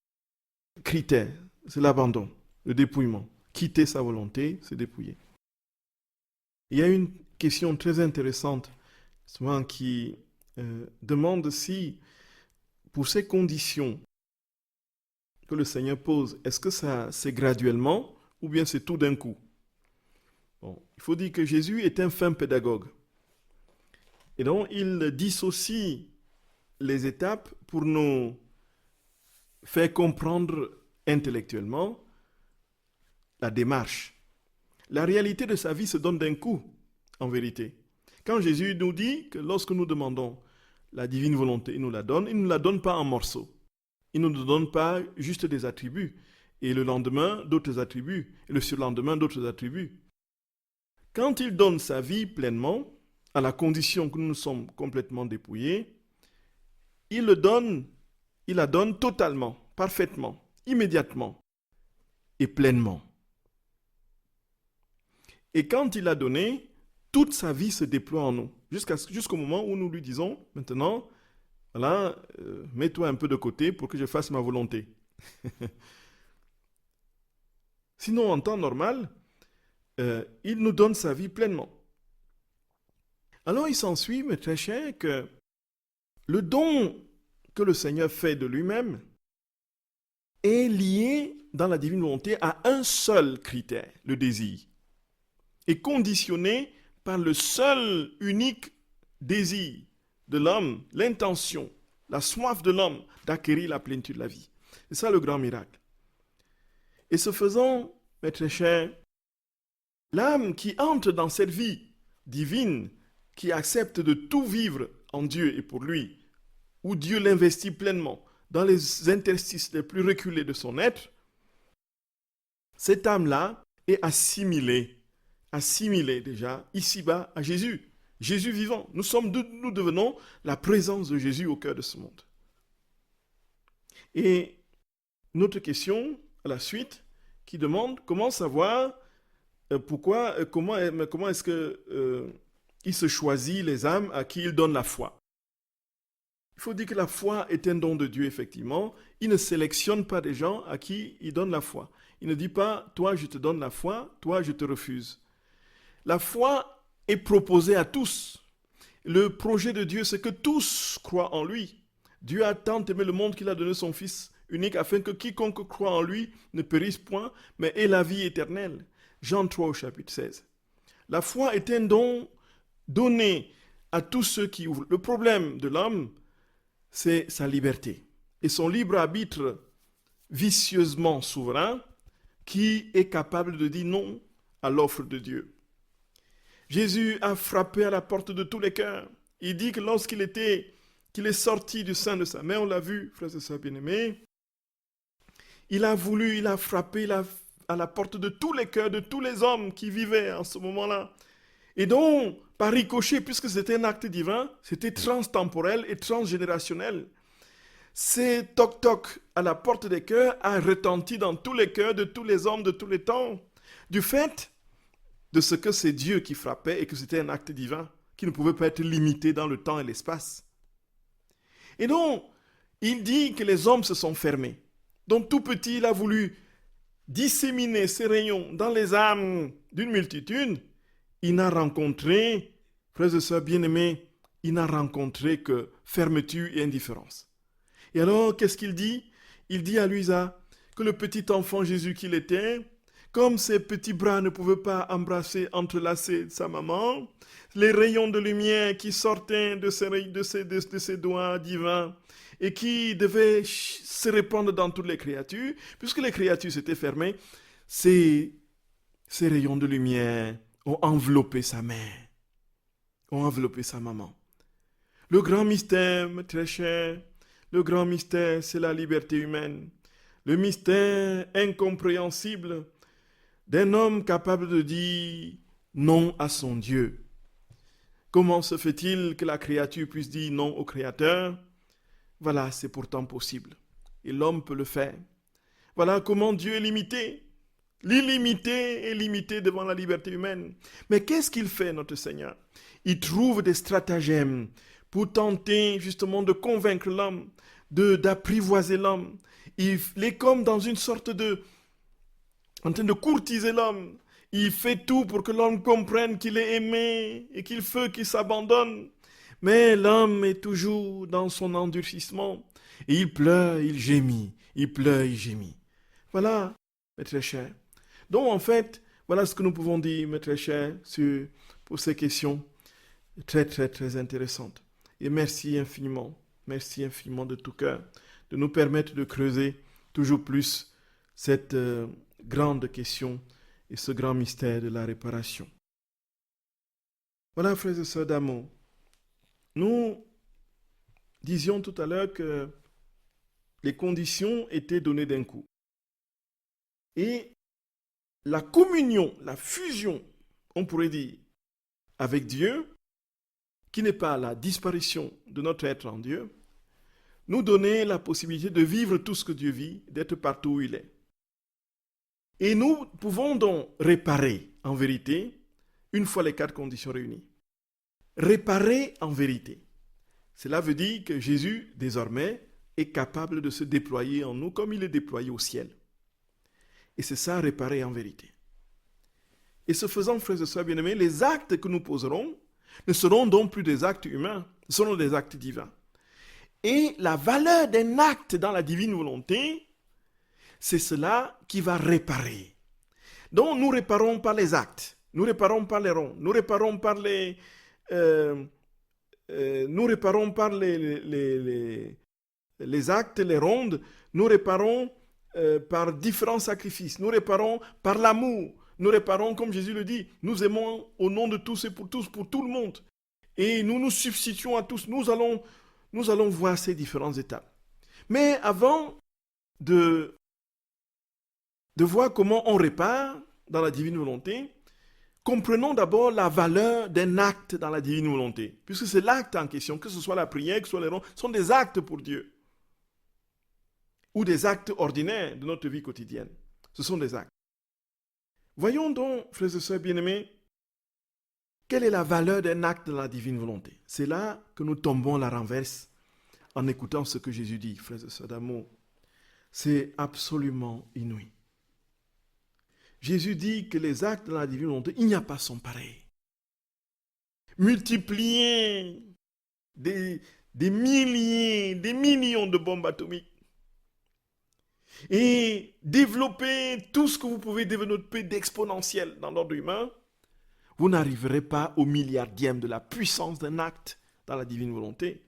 [SPEAKER 1] critère, c'est l'abandon, le dépouillement. Quitter sa volonté, se dépouiller. Il y a une question très intéressante, souvent qui demande si, pour ces conditions que le Seigneur pose, est-ce que ça c'est graduellement ou bien c'est tout d'un coup? Bon, il faut dire que Jésus est un fin pédagogue. Et donc, il dissocie les étapes pour nous faire comprendre intellectuellement la démarche. La réalité de sa vie se donne d'un coup, en vérité. Quand Jésus nous dit que lorsque nous demandons la divine volonté, il ne nous la donne pas en morceaux. Il ne nous donne pas juste des attributs. Et le lendemain, d'autres attributs. Et le surlendemain, d'autres attributs. Quand il donne sa vie pleinement, à la condition que nous sommes complètement dépouillés, il la donne totalement, parfaitement, immédiatement et pleinement. Et quand il l'a donné, toute sa vie se déploie en nous, jusqu'au moment où nous lui disons, maintenant, voilà, mets-toi un peu de côté pour que je fasse ma volonté. Sinon, en temps normal, il nous donne sa vie pleinement. Alors il s'ensuit, mes très chers, que le don que le Seigneur fait de lui-même est lié dans la divine volonté à un seul critère, le désir, et conditionné par le seul, unique désir de l'homme, l'intention, la soif de l'homme d'acquérir la plénitude de la vie. C'est ça le grand miracle. Et ce faisant, mes très chers, l'âme qui entre dans cette vie divine, qui accepte de tout vivre en Dieu et pour lui, où Dieu l'investit pleinement dans les interstices les plus reculés de son être, cette âme-là est assimilée déjà ici-bas à Jésus. Jésus vivant. Nous devenons la présence de Jésus au cœur de ce monde. Et notre question à la suite qui demande comment savoir comment est-ce que il se choisit les âmes à qui il donne la foi. Il faut dire que la foi est un don de Dieu, effectivement. Il ne sélectionne pas des gens à qui il donne la foi. Il ne dit pas, toi je te donne la foi, toi je te refuse. La foi est proposée à tous. Le projet de Dieu, c'est que tous croient en lui. Dieu a tant aimé le monde qu'il a donné son Fils unique afin que quiconque croit en lui ne périsse point, mais ait la vie éternelle. Jean 3 au chapitre 16. La foi est un don donné à tous ceux qui ouvrent. Le problème de l'homme, c'est sa liberté et son libre arbitre vicieusement souverain qui est capable de dire non à l'offre de Dieu. Jésus a frappé à la porte de tous les cœurs. Il dit que lorsqu'il est sorti du sein de sa mère, on l'a vu, frères et sœurs bien-aimés, il a frappé à la porte de tous les cœurs, de tous les hommes qui vivaient en ce moment-là. Et donc, par ricochet, puisque c'était un acte divin, c'était transtemporel et transgénérationnel. Ce toc-toc à la porte des cœurs a retenti dans tous les cœurs de tous les hommes de tous les temps, du fait de ce que c'est Dieu qui frappait et que c'était un acte divin, qui ne pouvait pas être limité dans le temps et l'espace. Et donc, il dit que les hommes se sont fermés. Donc, tout petit, il a voulu disséminer ses rayons dans les âmes d'une multitude. Il n'a rencontré, frères et sœurs bien-aimés, il n'a rencontré que fermeture et indifférence. Et alors, qu'est-ce qu'il dit? Il dit à Luisa que le petit enfant Jésus qu'il était, comme ses petits bras ne pouvaient pas embrasser, entrelacer sa maman, les rayons de lumière qui sortaient de ses doigts divins et qui devaient se répandre dans toutes les créatures, puisque les créatures s'étaient fermées, ces rayons de lumière ont enveloppé sa mère, ont enveloppé sa maman. Le grand mystère, très cher, le grand mystère, c'est la liberté humaine. Le mystère incompréhensible d'un homme capable de dire non à son Dieu. Comment se fait-il que la créature puisse dire non au Créateur? Voilà, c'est pourtant possible. Et l'homme peut le faire. Voilà comment Dieu est limité. L'illimité est limité devant la liberté humaine. Mais qu'est-ce qu'il fait, notre Seigneur? Il trouve des stratagèmes pour tenter justement de convaincre l'homme, d'apprivoiser l'homme. Il est comme dans une sorte en train de courtiser l'homme. Il fait tout pour que l'homme comprenne qu'il est aimé et qu'il veut qu'il s'abandonne. Mais l'homme est toujours dans son endurcissement. Et il pleure, il gémit. Il pleure, il gémit. Voilà, mes très chers. Donc en fait, Voilà ce que nous pouvons dire, mes très chers, pour ces questions très, très, très intéressantes. Et merci infiniment de tout cœur, de nous permettre de creuser toujours plus cette grande question et ce grand mystère de la réparation. Voilà, frères et sœurs d'amour, nous disions tout à l'heure que les conditions étaient données d'un coup. Et la communion, la fusion, on pourrait dire, avec Dieu, qui n'est pas la disparition de notre être en Dieu, nous donnait la possibilité de vivre tout ce que Dieu vit, d'être partout où il est. Et nous pouvons donc réparer, en vérité, une fois les 4 conditions réunies. Réparer en vérité. Cela veut dire que Jésus, désormais, est capable de se déployer en nous comme il est déployé au ciel. Et c'est ça, réparer en vérité. Et ce faisant, frères et sœurs bien-aimés, les actes que nous poserons ne seront donc plus des actes humains, ce seront des actes divins. Et la valeur d'un acte dans la divine volonté, c'est cela qui va réparer. Donc nous réparons par les actes, nous réparons par les ronds, nous réparons par les actes, les rondes, nous réparons par différents sacrifices, nous réparons par l'amour, nous réparons comme Jésus le dit, nous aimons au nom de tous et pour tous, pour tout le monde. Et nous nous substituons à tous, nous allons voir ces différentes étapes. Mais avant de voir comment on répare dans la divine volonté, comprenons d'abord la valeur d'un acte dans la divine volonté. Puisque c'est l'acte en question, que ce soit la prière, que ce soit les ronds, sont des actes pour Dieu. Ou des actes ordinaires de notre vie quotidienne. Ce sont des actes. Voyons donc, frères et sœurs bien-aimés, quelle est la valeur d'un acte dans la divine volonté. C'est là que nous tombons à la renverse en écoutant ce que Jésus dit, frères et sœurs d'amour. C'est absolument inouï. Jésus dit que les actes dans la divine volonté, il n'y a pas son pareil. Multiplier des milliers, des millions de bombes atomiques et développer tout ce que vous pouvez développer d'exponentiel dans l'ordre humain, vous n'arriverez pas au milliardième de la puissance d'un acte dans la divine volonté.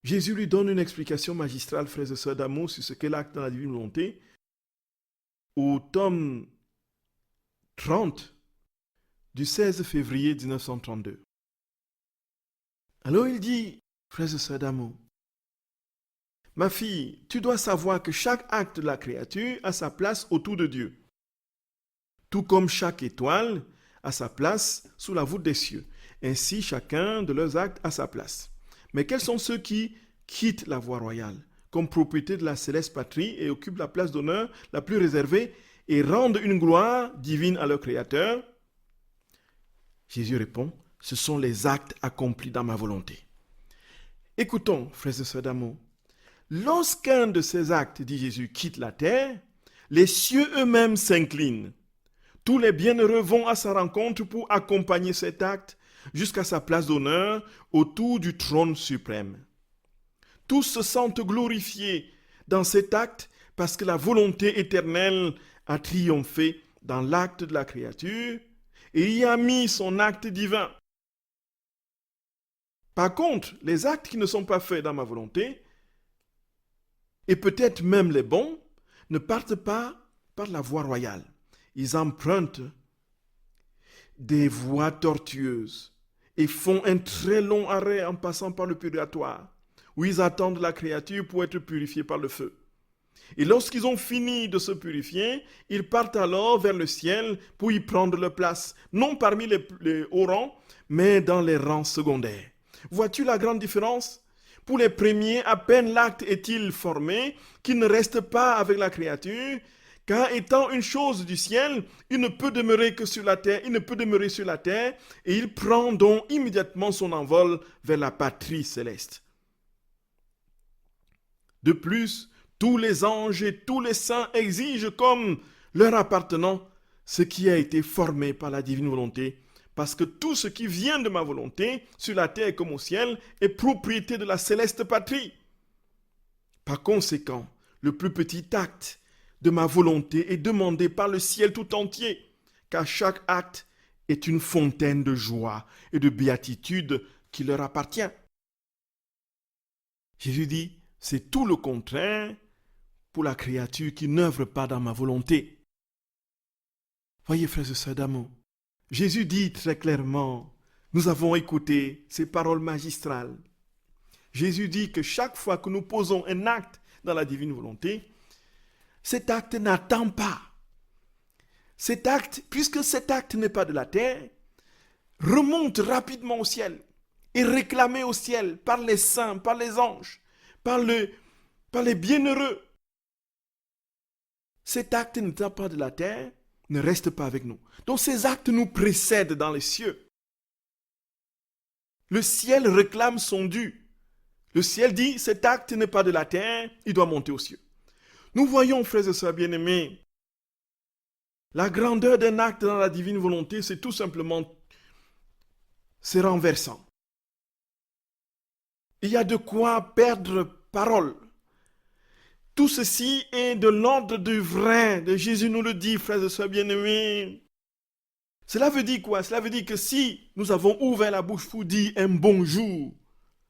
[SPEAKER 1] Jésus lui donne une explication magistrale, frères et sœurs d'amour, sur ce qu'est l'acte dans la divine volonté, au tome 30 du 16 février 1932. Alors il dit, frères et sœurs d'amour, ma fille, tu dois savoir que chaque acte de la créature a sa place autour de Dieu, tout comme chaque étoile a sa place sous la voûte des cieux. Ainsi, chacun de leurs actes a sa place. Mais quels sont ceux qui quittent la voie royale, comme propriété de la céleste patrie et occupent la place d'honneur la plus réservée et rendent une gloire divine à leur Créateur? Jésus répond, ce sont les actes accomplis dans ma volonté. Écoutons, frères et sœurs d'amour, lorsqu'un de ces actes, dit Jésus, quitte la terre, les cieux eux-mêmes s'inclinent. Tous les bienheureux vont à sa rencontre pour accompagner cet acte jusqu'à sa place d'honneur autour du trône suprême. Tous se sentent glorifiés dans cet acte parce que la volonté éternelle a triomphé dans l'acte de la créature et y a mis son acte divin. Par contre, les actes qui ne sont pas faits dans ma volonté, et peut-être même les bons, ne partent pas par la voie royale. Ils empruntent des voies tortueuses et font un très long arrêt en passant par le purgatoire, où ils attendent la créature pour être purifiés par le feu. Et lorsqu'ils ont fini de se purifier, ils partent alors vers le ciel pour y prendre leur place, non parmi les hauts rangs, mais dans les rangs secondaires. Vois-tu la grande différence? Pour les premiers, à peine l'acte est-il formé, qu'ils ne restent pas avec la créature, car étant une chose du ciel, il ne peut demeurer que sur la terre, et il prend donc immédiatement son envol vers la patrie céleste. De plus, tous les anges et tous les saints exigent comme leur appartenant ce qui a été formé par la divine volonté, parce que tout ce qui vient de ma volonté, sur la terre comme au ciel, est propriété de la céleste patrie. Par conséquent, le plus petit acte de ma volonté est demandé par le ciel tout entier, car chaque acte est une fontaine de joie et de béatitude qui leur appartient. Jésus dit, c'est tout le contraire pour la créature qui n'œuvre pas dans ma volonté. Voyez, frères et sœurs d'amour, Jésus dit très clairement, nous avons écouté ces paroles magistrales. Jésus dit que chaque fois que nous posons un acte dans la divine volonté, cet acte n'attend pas. Cet acte, puisque cet acte n'est pas de la terre, remonte rapidement au ciel et réclamé au ciel par les saints, par les anges, par les bienheureux. Cet acte n'étant pas de la terre, ne reste pas avec nous. Donc ces actes nous précèdent dans les cieux. Le ciel réclame son dû. Le ciel dit, cet acte n'est pas de la terre, il doit monter aux cieux. Nous voyons, frères et sœurs bien-aimés, la grandeur d'un acte dans la divine volonté, c'est tout simplement, c'est renversant. Il y a de quoi perdre parole. Tout ceci est de l'ordre du vrai, de Jésus nous le dit, frères et sœurs bien-aimés. Cela veut dire quoi? Cela veut dire que si nous avons ouvert la bouche pour dire un bonjour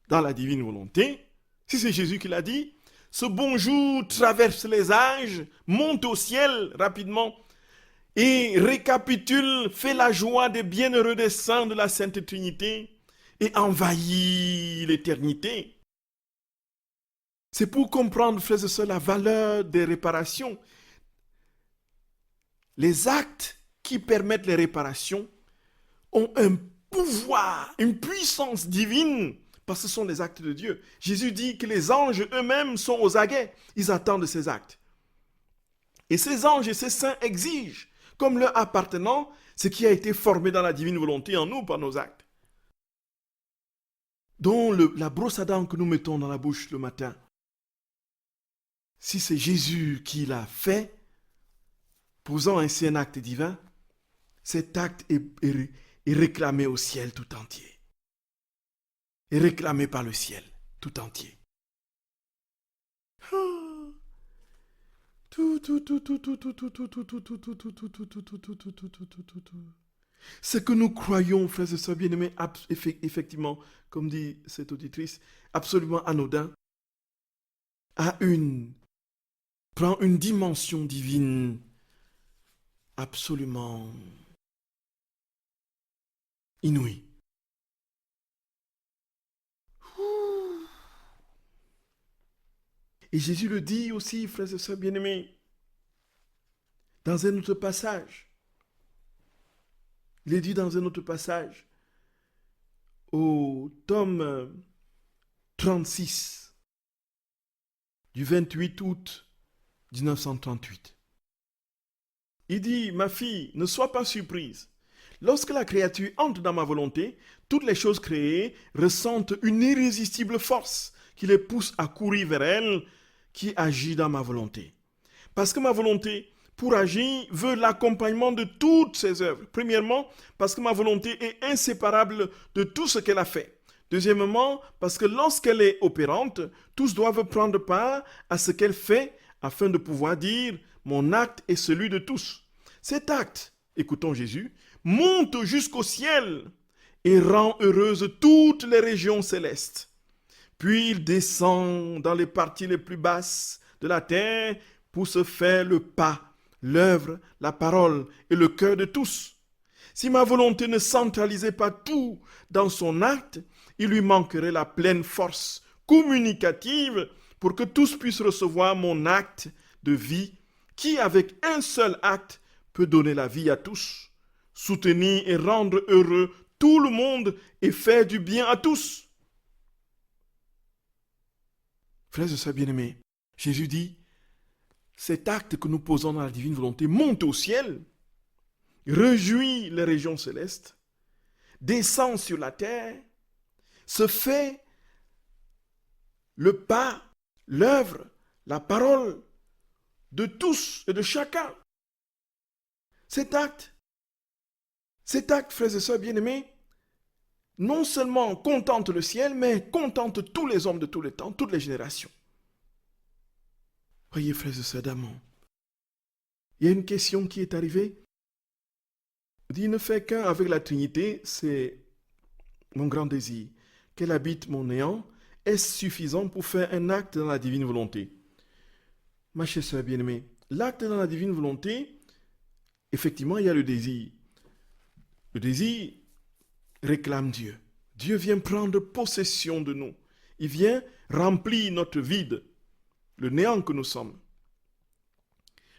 [SPEAKER 1] dans la divine volonté, si c'est Jésus qui l'a dit, ce bonjour traverse les âges, monte au ciel rapidement et récapitule, fait la joie des bienheureux des saints de la Sainte Trinité et envahit l'éternité. C'est pour comprendre, frères et sœurs, la valeur des réparations. Les actes qui permettent les réparations ont un pouvoir, une puissance divine, parce que ce sont les actes de Dieu. Jésus dit que les anges eux-mêmes sont aux aguets, ils attendent ces actes. Et ces anges et ces saints exigent, comme leur appartenant, ce qui a été formé dans la divine volonté en nous par nos actes. Dont la brosse à dents que nous mettons dans la bouche le matin, si c'est Jésus qui l'a fait, posant ainsi un acte divin, cet acte est réclamé au ciel tout entier. Est réclamé par le ciel tout entier. Ce que nous croyons, frères et sœurs bien-aimés, effectivement, comme dit cette auditrice, absolument anodin, prend une dimension divine absolument inouïe. Et Jésus le dit aussi, frères et sœurs bien-aimés, dans un autre passage. Il est dit dans un autre passage, au tome 36, du 28 août 1938. Il dit, ma fille, ne sois pas surprise. Lorsque la créature entre dans ma volonté, toutes les choses créées ressentent une irrésistible force qui les pousse à courir vers elle, qui agit dans ma volonté. Parce que ma volonté, pour agir, veut l'accompagnement de toutes ses œuvres. Premièrement, parce que ma volonté est inséparable de tout ce qu'elle a fait. Deuxièmement, parce que lorsqu'elle est opérante, tous doivent prendre part à ce qu'elle fait afin de pouvoir dire « Mon acte est celui de tous ». Cet acte, écoutons Jésus, monte jusqu'au ciel et rend heureuses toutes les régions célestes. Puis il descend dans les parties les plus basses de la terre pour se faire le pas, l'œuvre, la parole et le cœur de tous. Si ma volonté ne centralisait pas tout dans son acte, il lui manquerait la pleine force communicative pour que tous puissent recevoir mon acte de vie qui, avec un seul acte, peut donner la vie à tous, soutenir et rendre heureux tout le monde et faire du bien à tous. Frères et sœurs bien-aimés, Jésus dit, cet acte que nous posons dans la divine volonté monte au ciel, réjouit les régions célestes, descend sur la terre, se fait le pas, l'œuvre, la parole de tous et de chacun. Cet acte, frères et sœurs bien-aimés, non seulement contente le ciel, mais contente tous les hommes de tous les temps, toutes les générations. Voyez, frères et sœurs d'amour, Il y a une question qui est arrivée. Il ne fait qu'un avec la Trinité, c'est mon grand désir. Qu'elle habite mon néant, est-ce suffisant pour faire un acte dans la divine volonté? Ma chère sœur bien-aimée, l'acte dans la divine volonté, effectivement, il y a le désir. Le désir réclame Dieu. Dieu vient prendre possession de nous. Il vient remplir notre vide, le néant que nous sommes.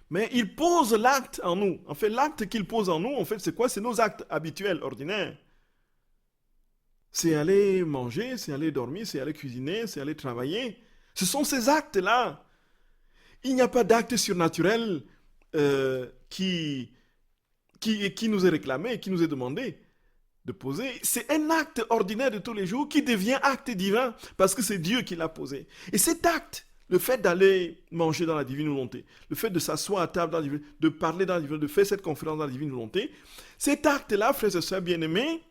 [SPEAKER 1] Mais il pose l'acte en nous. En fait, l'acte qu'il pose en nous, en fait, c'est quoi? C'est nos actes habituels, ordinaires. C'est aller manger, c'est aller dormir, c'est aller cuisiner, c'est aller travailler. Ce sont ces actes-là. Il n'y a pas d'acte surnaturel qui nous est réclamé, qui nous est demandé de poser. C'est un acte ordinaire de tous les jours qui devient acte divin parce que c'est Dieu qui l'a posé. Et cet acte, le fait d'aller manger dans la divine volonté, le fait de s'asseoir à table dans la divine, de parler dans la divine, de faire cette conférence dans la divine volonté, cet acte-là, frères et sœurs bien-aimés,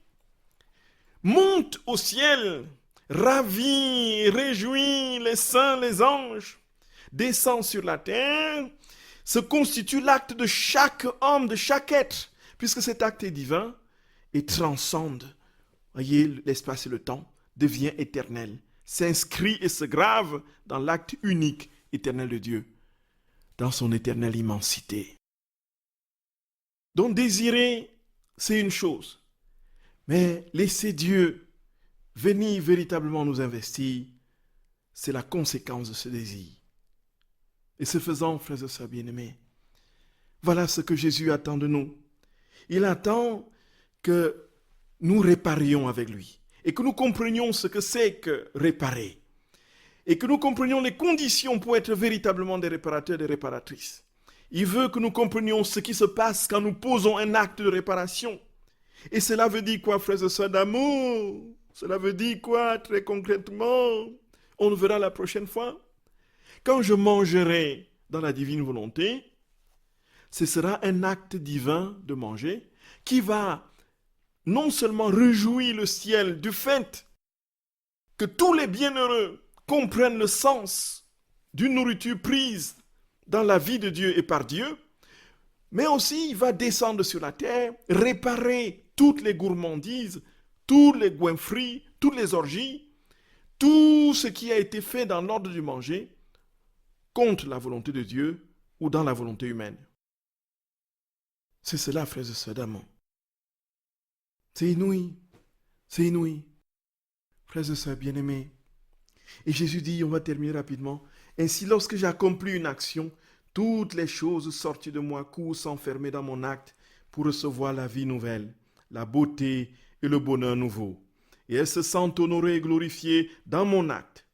[SPEAKER 1] monte au ciel, ravit, réjouit les saints, les anges, descend sur la terre, se constitue l'acte de chaque homme, de chaque être, puisque cet acte est divin et transcende. Voyez, l'espace et le temps devient éternel, s'inscrit et se grave dans l'acte unique éternel de Dieu, dans son éternelle immensité. Donc désirer, c'est une chose, mais laisser Dieu venir véritablement nous investir, c'est la conséquence de ce désir. Et ce faisant, frères et sœurs bien-aimés, voilà ce que Jésus attend de nous. Il attend que nous réparions avec lui et que nous comprenions ce que c'est que réparer et que nous comprenions les conditions pour être véritablement des réparateurs et des réparatrices. Il veut que nous comprenions ce qui se passe quand nous posons un acte de réparation. Et cela veut dire quoi, frères et sœurs d'amour? Cela veut dire quoi, très concrètement? On le verra la prochaine fois. Quand je mangerai dans la divine volonté, ce sera un acte divin de manger qui va non seulement réjouir le ciel du fait que tous les bienheureux comprennent le sens d'une nourriture prise dans la vie de Dieu et par Dieu, mais aussi il va descendre sur la terre, réparer toutes les gourmandises, tous les goinfris, toutes les orgies, tout ce qui a été fait dans l'ordre du manger contre la volonté de Dieu ou dans la volonté humaine. C'est cela, frères et sœurs d'amour. C'est inouï. C'est inouï. Frères et sœurs bien-aimés. Et Jésus dit, on va terminer rapidement, ainsi lorsque j'accomplis une action, toutes les choses sorties de moi courent s'enfermer dans mon acte pour recevoir la vie nouvelle, la beauté et le bonheur nouveau. Et elles se sentent honorées et glorifiées dans mon acte.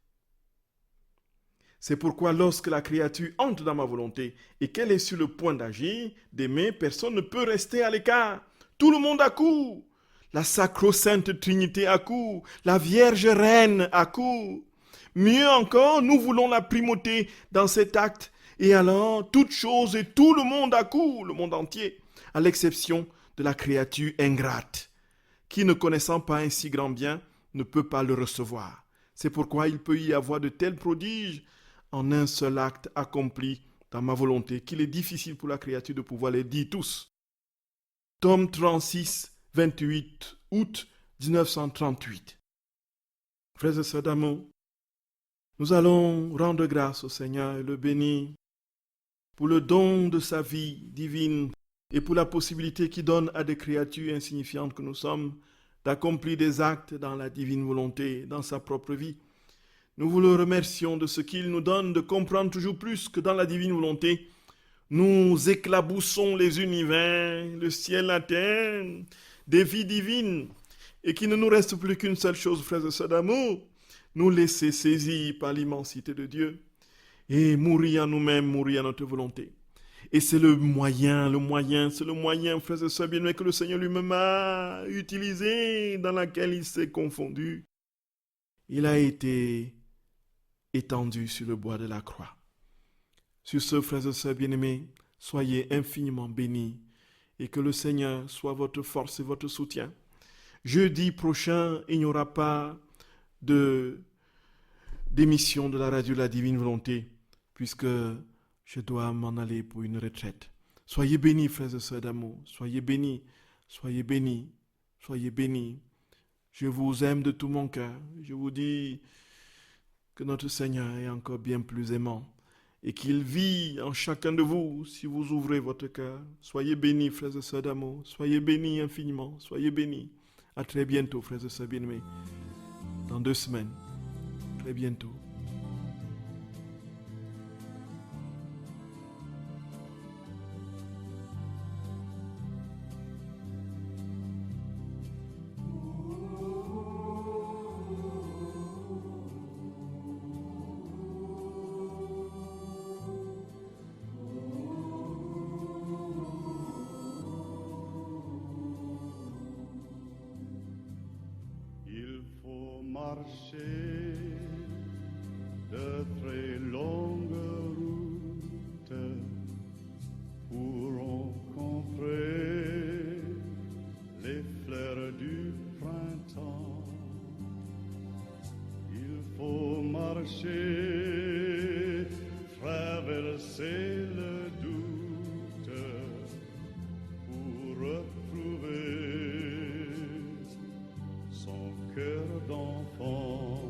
[SPEAKER 1] C'est pourquoi lorsque la créature entre dans ma volonté et qu'elle est sur le point d'agir, d'aimer, personne ne peut rester à l'écart. Tout le monde accourt. La sacro-sainte Trinité accourt. La Vierge Reine accourt. Mieux encore, nous voulons la primauté dans cet acte. Et alors, toute chose et tout le monde accourt, le monde entier, à l'exception de la créature ingrate, qui, ne connaissant pas un si grand bien, ne peut pas le recevoir. C'est pourquoi il peut y avoir de tels prodiges en un seul acte accompli dans ma volonté, qu'il est difficile pour la créature de pouvoir les dire tous. Tome 36, 28 août 1938. Frères et sœurs d'amour, nous allons rendre grâce au Seigneur et le bénir pour le don de sa vie divine et pour la possibilité qu'il donne à des créatures insignifiantes que nous sommes d'accomplir des actes dans la divine volonté, dans sa propre vie. Nous vous le remercions de ce qu'il nous donne de comprendre toujours plus que dans la divine volonté, nous éclaboussons les univers, le ciel, la terre, des vies divines, et qu'il ne nous reste plus qu'une seule chose, frères et sœurs d'amour, nous laisser saisir par l'immensité de Dieu et mourir à nous-mêmes, mourir à notre volonté. Et c'est le moyen, frères et sœurs bien-aimés, que le Seigneur lui-même a utilisé, dans laquelle il s'est confondu. Il a été étendu sur le bois de la croix. Sur ce, frères et sœurs bien-aimés, soyez infiniment bénis et que le Seigneur soit votre force et votre soutien. Jeudi prochain, il n'y aura pas d'émission de la radio de la Divine Volonté puisque je dois m'en aller pour une retraite. Soyez bénis, frères et sœurs d'amour. Soyez bénis, soyez bénis, soyez bénis. Je vous aime de tout mon cœur. Je vous dis que notre Seigneur est encore bien plus aimant et qu'il vit en chacun de vous si vous ouvrez votre cœur. Soyez bénis, frères et sœurs d'amour. Soyez bénis infiniment. Soyez bénis. À très bientôt, frères et sœurs bien-aimés. Dans 2 semaines. Très bientôt.
[SPEAKER 2] Marcher de très longues routes pour rencontrer les fleurs du printemps. Il faut marcher, traverser le doute pour retrouver son cœur d'enfant.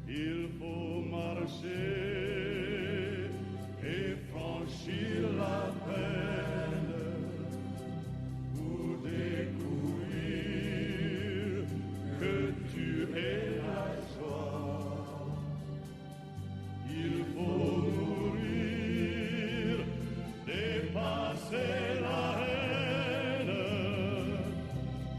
[SPEAKER 2] Il faut marcher et franchir la peine pour découvrir que tu es la joie. Il faut mourir, dépasser la haine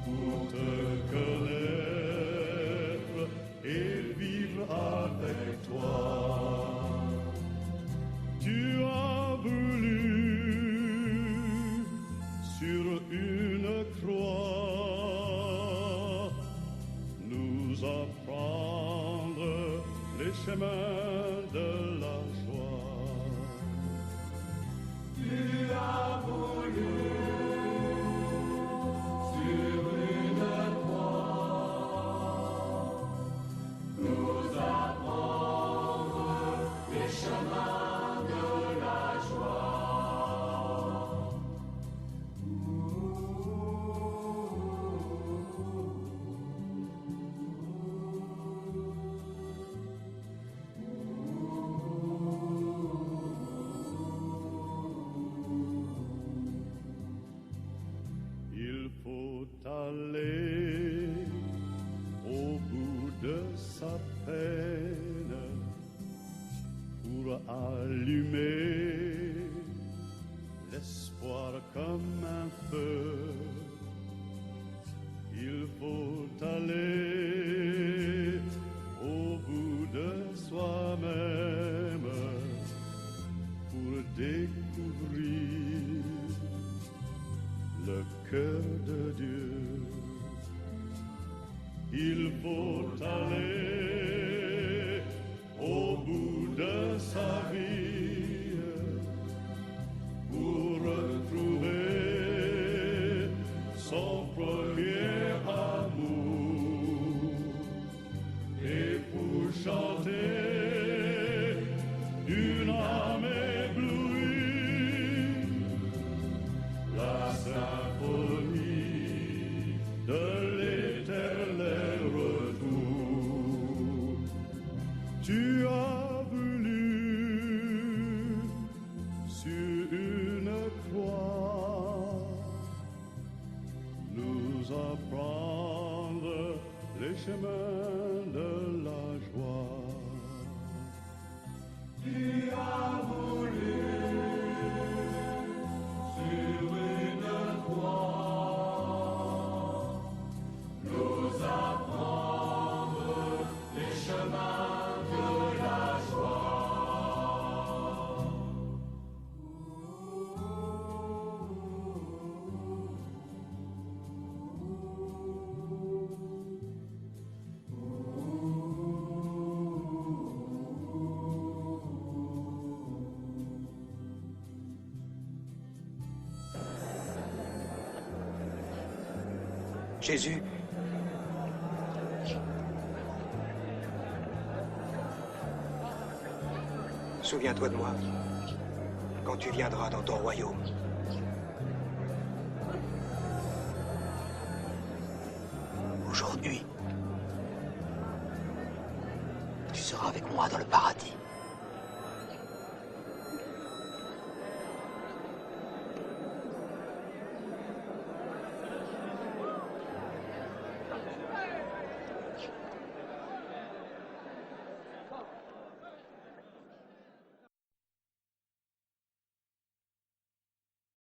[SPEAKER 2] pour te connaître et vivre avec toi. Tu as voulu sur une croix nous apprendre les chemins de la joie. Tu as voulu sur une croix nous apprendre les chemins de la joie. Il faut aller au bout de sa peine pour allumer l'espoir comme un feu. Il faut aller au bout de soi-même pour découvrir le cœur de Dieu. Il faut aller au bout de sa vie pour retrouver son premier amour et pour chanter d'une âme éblouie la symphonie de l'éternel retour. Tu as voulu sur une croix nous apprendre les chemins de la joie. Tu as voulu sur une croix nous apprendre les chemins de la joie.
[SPEAKER 3] Jésus, souviens-toi de moi. quand tu viendras dans ton royaume. Aujourd'hui, tu seras avec moi dans le paradis.